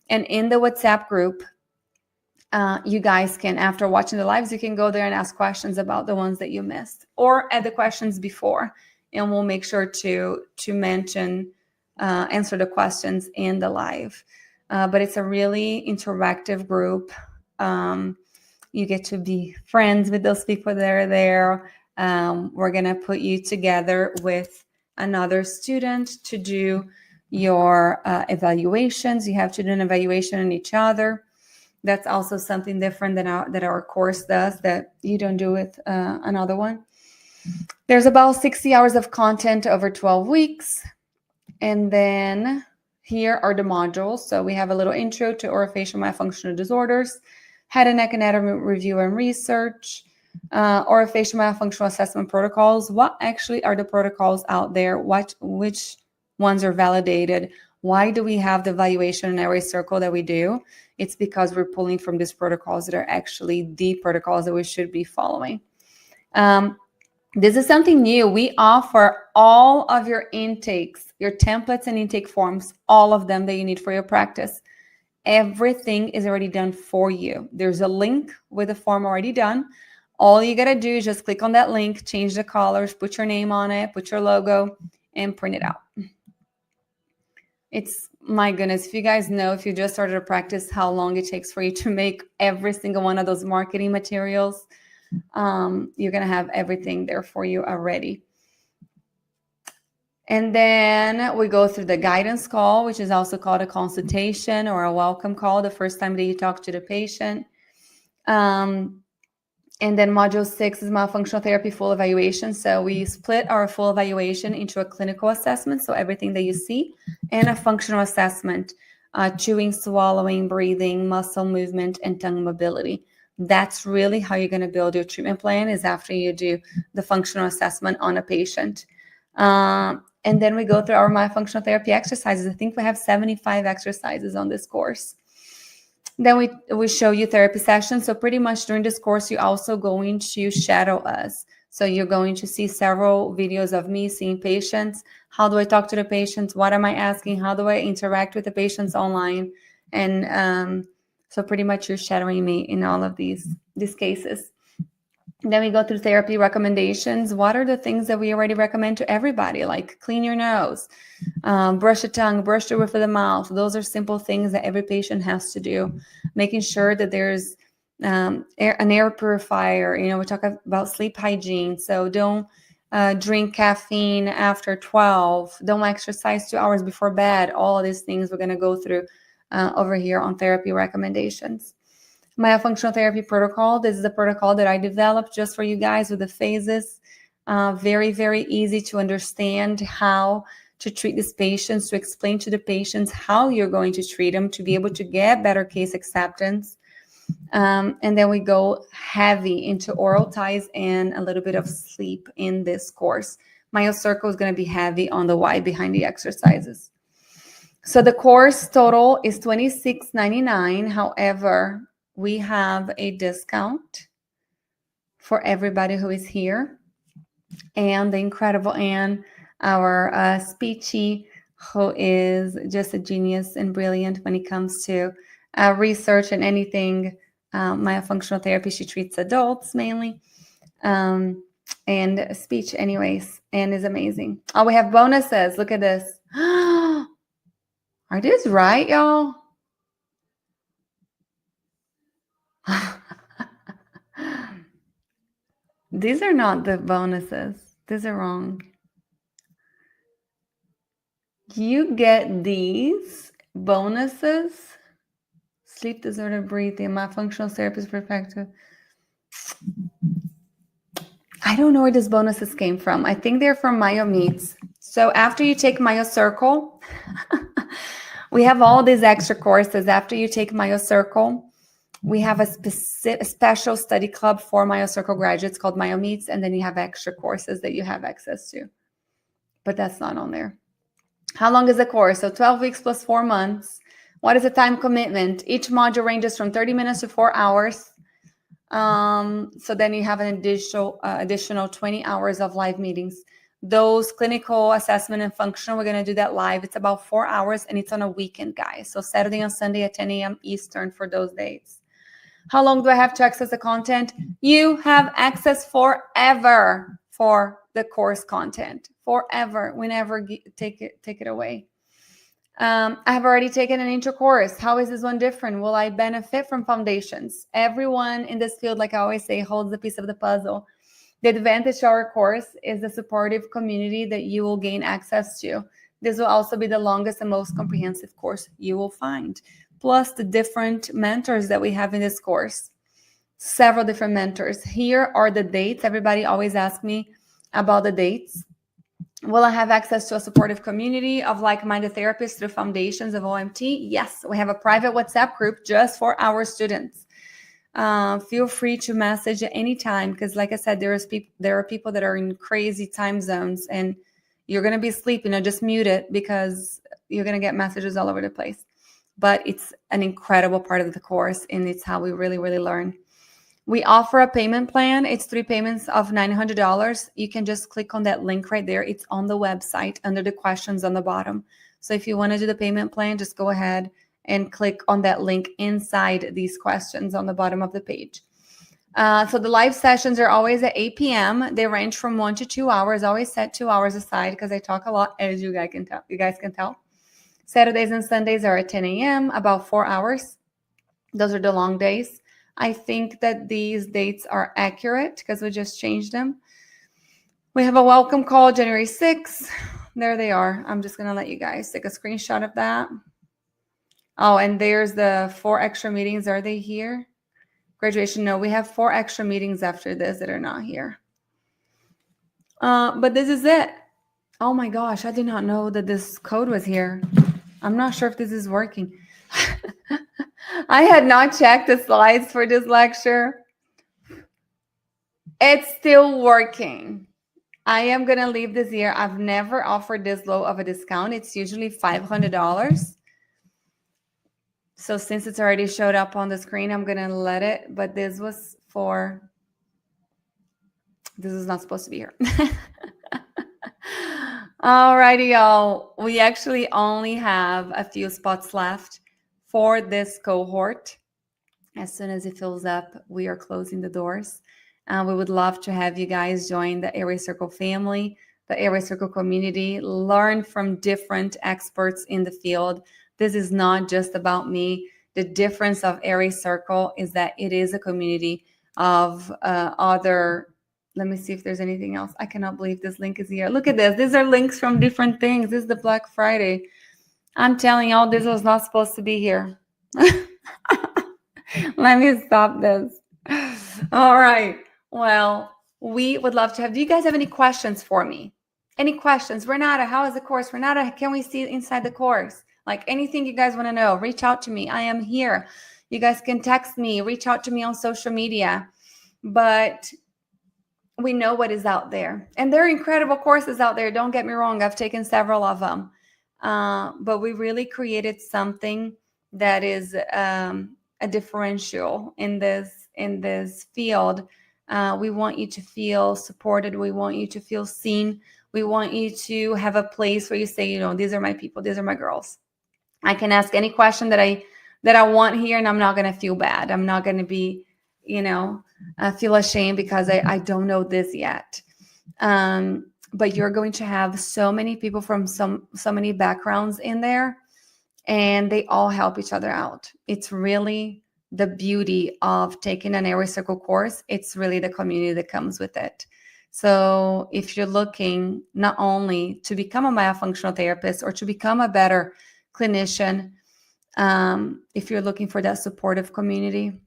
And in the WhatsApp group, you guys can, after watching the lives, you can go there and ask questions about the ones that you missed or add the questions before. And we'll make sure to mention, answer the questions in the live. But it's a really interactive group. You get to be friends with those people that are there. We're going to put you together with another student to do your evaluations. You have to do an evaluation on each other. That's also something different than that our course does that you don't do with another one. There's about 60 hours of content over 12 weeks. And then here are the modules. So we have a little intro to orofacial myofunctional disorders, head and neck anatomy review and research, Orofacial Myofunctional assessment protocols. What actually are the protocols out there? Which ones are validated? Why do we have the evaluation and Airway circle that we do? It's because we're pulling from these protocols that are actually the protocols that we should be following. This is something new. We offer all of your intakes, your templates and intake forms, all of them that you need for your practice. Everything is already done for you. There's a link with the form already done. All you got to do is just click on that link, change the colors, put your name on it, put your logo, and print it out. It's, my goodness, if you guys know, if you just started a practice, how long it takes for you to make every single one of those marketing materials, you're going to have everything there for you already. And then we go through the guidance call, which is also called a consultation or a welcome call the first time that you talk to the patient. And then module 6 is myofunctional therapy full evaluation. So we split our full evaluation into a clinical assessment, so everything that you see, and a functional assessment, chewing, swallowing, breathing, muscle movement, and tongue mobility. That's really how you're going to build your treatment plan, is after you do the functional assessment on a patient. And then we go through our myofunctional therapy exercises. I think we have 75 exercises on this course. Then we show you therapy sessions. So pretty much during this course, you're also going to shadow us. So you're going to see several videos of me seeing patients. How do I talk to the patients? What am I asking? How do I interact with the patients online? And so pretty much you're shadowing me in all of these cases. Then we go through therapy recommendations. What are the things that we already recommend to everybody? Like clean your nose, brush the tongue, brush the roof of the mouth. Those are simple things that every patient has to do. Making sure that there's an air purifier. You know, we talk about sleep hygiene. So don't drink caffeine after 12. Don't exercise 2 hours before bed. All of these things we're going to go through over here on therapy recommendations. Myofunctional therapy protocol. This is a protocol that I developed just for you guys with the phases. Very, very easy to understand how to treat these patients, to explain to the patients how you're going to treat them, to be able to get better case acceptance. And then we go heavy into oral ties and a little bit of sleep in this course. MyoCircle is going to be heavy on the why behind the exercises. So the course total is $26.99. However, we have a discount for everybody who is here. And the incredible Anne, our speechy, who is just a genius and brilliant when it comes to research and anything myofunctional therapy. She treats adults mainly. And speech anyways, and is amazing. Oh, we have bonuses. Look at this. Are these right, y'all? These are not the bonuses. These are wrong. You get these bonuses. Sleep disorder breathing, myofunctional therapist perspective. I don't know where these bonuses came from. I think they're from MyoMeets. So after you take MyoCircle, we have all these extra courses. After you take MyoCircle, we have a special study club for MyoCircle graduates called MyoMeets, and then you have extra courses that you have access to. But that's not on there. How long is the course? So 12 weeks plus 4 months. What is the time commitment? Each module ranges from 30 minutes to 4 hours. So then you have an additional 20 hours of live meetings. Those clinical assessment and functional, we're going to do that live. It's about 4 hours, and it's on a weekend, guys. So Saturday and Sunday at 10 a.m. Eastern for those dates. How long do I have to access the content? You have access forever for the course content. Forever. We never take it away. I have already taken an intro course. How is this one different? Will I benefit from foundations? Everyone in this field, like I always say, holds a piece of the puzzle. The advantage to our course is the supportive community that you will gain access to. This will also be the longest and most comprehensive course you will find. Plus the different mentors that we have in this course. Several different mentors. Here are the dates. Everybody always asks me about the dates. Will I have access to a supportive community of like-minded therapists through foundations of OMT? Yes, we have a private WhatsApp group just for our students. Feel free to message at any time because, like I said, there are people that are in crazy time zones, and you're going to be sleeping. Just mute it because you're going to get messages all over the place. But it's an incredible part of the course, and it's how we really, really learn. We offer a payment plan. It's 3 payments of $900. You can just click on that link right there. It's on the website under the questions on the bottom. So if you want to do the payment plan, just go ahead and click on that link inside these questions on the bottom of the page. So the live sessions are always at 8 p.m. They range from 1 to 2 hours. I always set 2 hours aside because I talk a lot, as you guys can tell. Saturdays and Sundays are at 10 a.m., about 4 hours. Those are the long days. I think that these dates are accurate because we just changed them. We have a welcome call January 6th. There they are. I'm just going to let you guys take a screenshot of that. Oh, and there's the 4 extra meetings. Are they here? Graduation, no. We have 4 extra meetings after this that are not here. But this is it. Oh my gosh, I did not know that this code was here. I'm not sure if this is working. I had not checked the slides for this lecture. It's still working. I am going to leave this here. I've never offered this low of a discount. It's usually $500. So since it's already showed up on the screen, I'm going to let it. But this is not supposed to be here. All righty, y'all. We actually only have a few spots left for this cohort. As soon as it fills up, we are closing the doors. We would love to have you guys join the Airway Circle family, the Airway Circle community, learn from different experts in the field. This is not just about me. The difference of Airway Circle is that it is a community of other. Let me see if there's anything else. I cannot believe this link is here. Look at this. These are links from different things. This is the Black Friday. I'm telling y'all, this was not supposed to be here. Let me stop this. All right. Well, we would love to have. Do you guys have any questions for me? Any questions? Renata, how is the course? Renata, can we see inside the course? Like anything you guys want to know, reach out to me. I am here. You guys can text me, reach out to me on social media. But we know what is out there. And there are incredible courses out there. Don't get me wrong. I've taken several of them. But we really created something that is a differential in this field. We want you to feel supported. We want you to feel seen. We want you to have a place where you say, these are my people. These are my girls. I can ask any question that I want here, and I'm not going to feel bad. I'm not going to be, feel ashamed because I don't know this yet. But you're going to have so many people from so many backgrounds in there, and they all help each other out. It's really the beauty of taking an Airway Circle course. It's really the community that comes with it. So if you're looking not only to become a myofunctional therapist or to become a better clinician, if you're looking for that supportive community,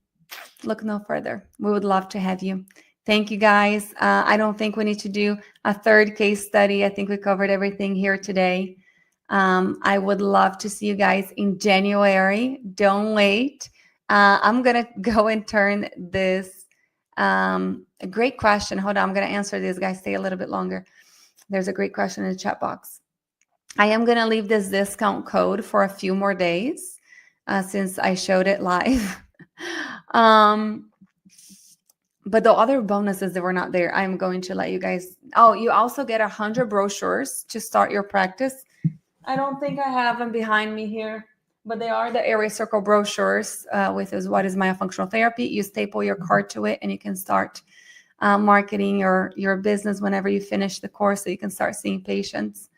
look no further. We would love to have you. Thank you, guys. I don't think we need to do a third case study. I think we covered everything here today. I would love to see you guys in January. Don't wait. I'm going to go and turn this. A great question. Hold on. I'm going to answer this, guys. Stay a little bit longer. There's a great question in the chat box. I am going to leave this discount code for a few more days since I showed it live. But the other bonuses that were not there, I'm going to let you guys. Oh, you also get 100 brochures to start your practice. I don't think I have them behind me here, but they are the Airway Circle brochures with what is myofunctional therapy. You staple your card to it, and you can start marketing your business whenever you finish the course, so you can start seeing patients.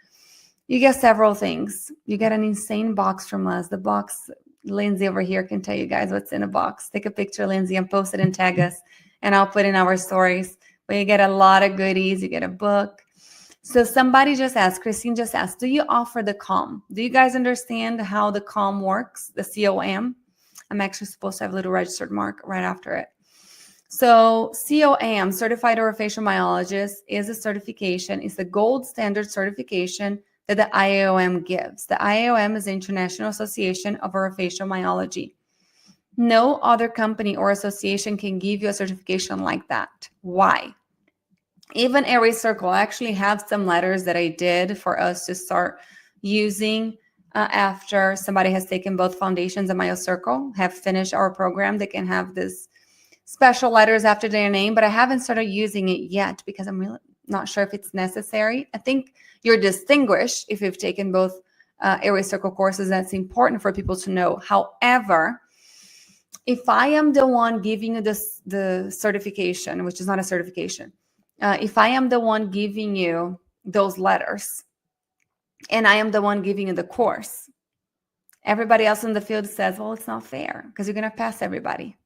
You get several things. You get an insane box from us. The box, Lindsay over here can tell you guys what's in a box. Take a picture, Lindsay, and post it and tag us, and I'll put in our stories. But you get a lot of goodies. You get a book. So somebody just asked, Christine just asked, do you offer the COM? Do you guys understand how the COM works, the COM? I'm actually supposed to have a little registered mark right after it. So COM, Certified Orofacial Myologist, is a certification. It's the gold standard certification that the IAOM gives. The IAOM is the International Association of Orofacial Myology. No other company or association can give you a certification like that. Why? Even Airway Circle, I actually have some letters that I did for us to start using after somebody has taken both foundations and MyoCircle, have finished our program. They can have this special letters after their name, but I haven't started using it yet because I'm really not sure if it's necessary. I think you're distinguished if you've taken both Airway Circle courses. That's important for people to know. However, if I am the one giving you the certification, which is not a certification, if I am the one giving you those letters and I am the one giving you the course, everybody else in the field says, well, it's not fair because you're going to pass everybody.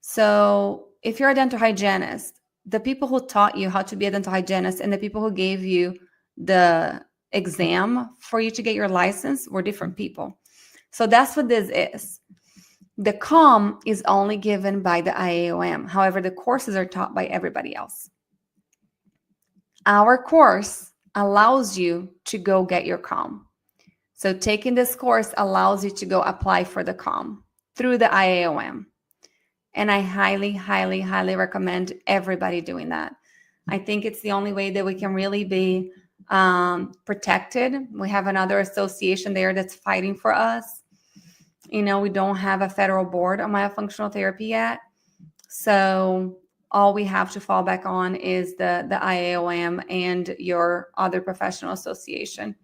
So if you're a dental hygienist, the people who taught you how to be a dental hygienist and the people who gave you the exam for you to get your license were different people. So that's what this is. The COM is only given by the IAOM. However, the courses are taught by everybody else. Our course allows you to go get your COM. So taking this course allows you to go apply for the COM through the IAOM. And I highly, highly, highly recommend everybody doing that. I think it's the only way that we can really be protected. We have another association there that's fighting for us. You know, we don't have a federal board on myofunctional therapy yet. So all we have to fall back on is the IAOM and your other professional association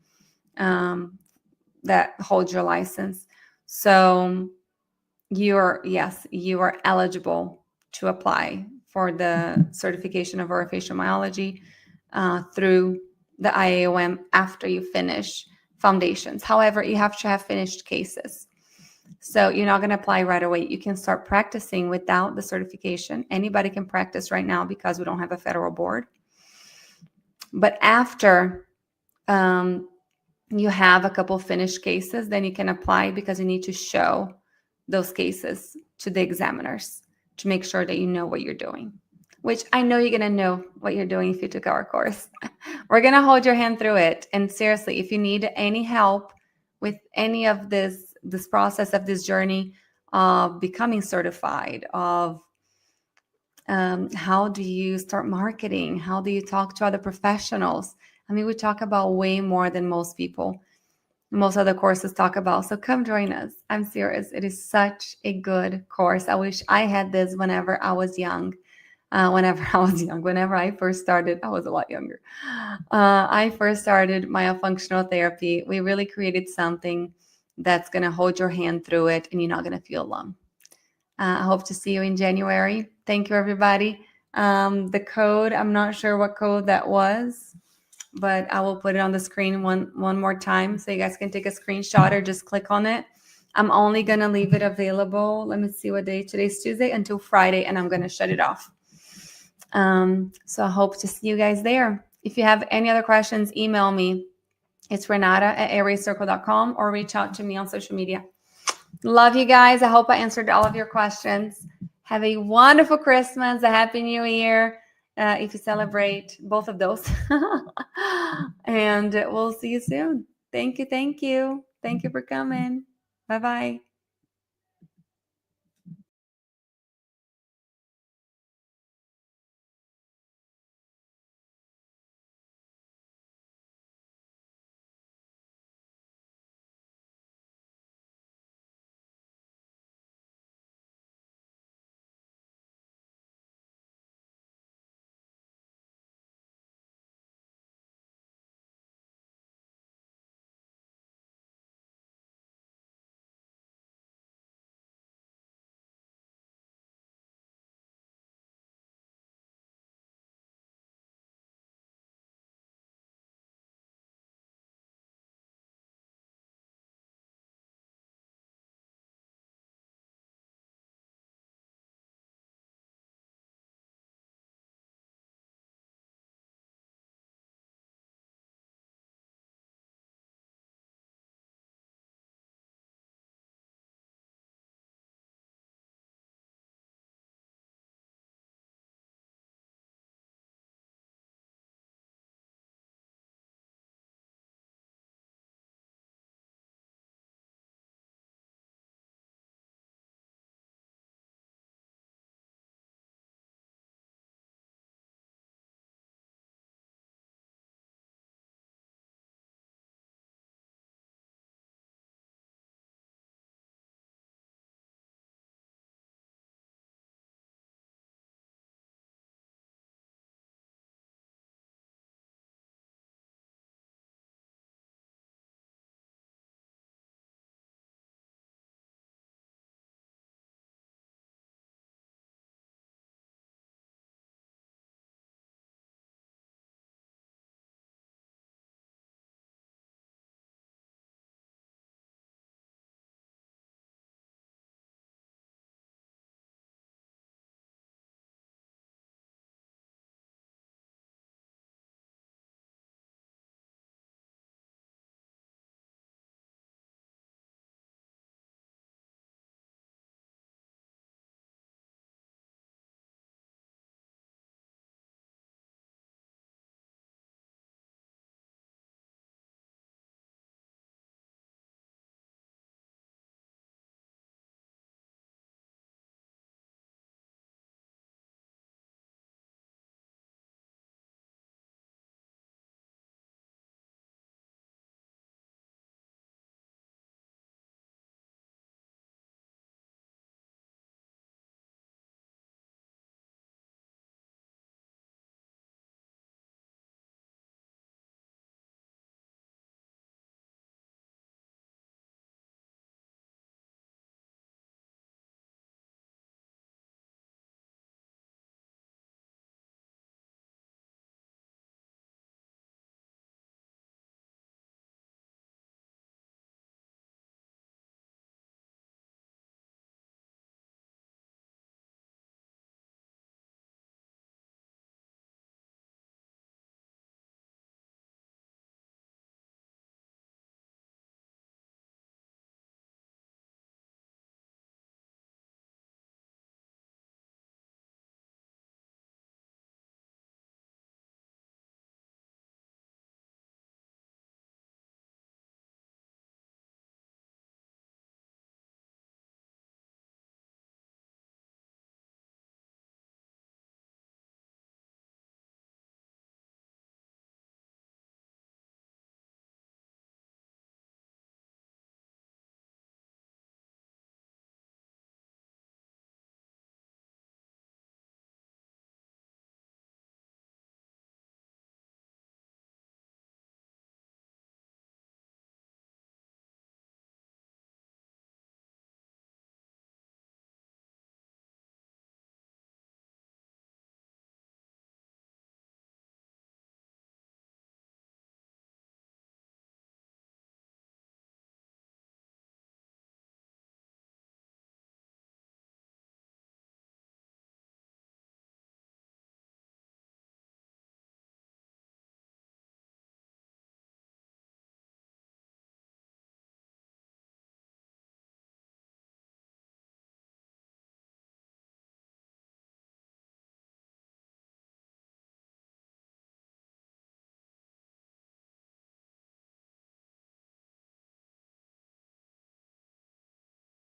that holds your license. So you are eligible to apply for the certification of orofacial myology through the IAOM after you finish foundations. However, you have to have finished cases. So you're not going to apply right away. You can start practicing without the certification. Anybody can practice right now because we don't have a federal board. But after you have a couple finished cases, then you can apply because you need to show those cases to the examiners to make sure that you know what you're doing, which I know you're going to know what you're doing if you took our course. We're going to hold your hand through it. And seriously, if you need any help with any of this process of this journey of becoming certified, of how do you start marketing? How do you talk to other professionals? I mean, we talk about way more than most people. Most other courses talk about. So come join us. I'm serious. It is such a good course. I wish I had this whenever I was young. Whenever I first started, I was a lot younger. I first started myofunctional therapy. We really created something that's going to hold your hand through it and you're not going to feel alone. I hope to see you in January. Thank you, everybody. The code, I'm not sure what code that was, but I will put it on the screen one more time so you guys can take a screenshot or just click on it. I'm only going to leave it available. Let me see what day. Today's Tuesday until Friday, and I'm going to shut it off. So I hope to see you guys there. If you have any other questions, email me. It's renata@airwaycircle.com or reach out to me on social media. Love you guys. I hope I answered all of your questions. Have a wonderful Christmas, a Happy New Year, if you celebrate both of those. And we'll see you soon. Thank you. Thank you. Thank you for coming. Bye-bye.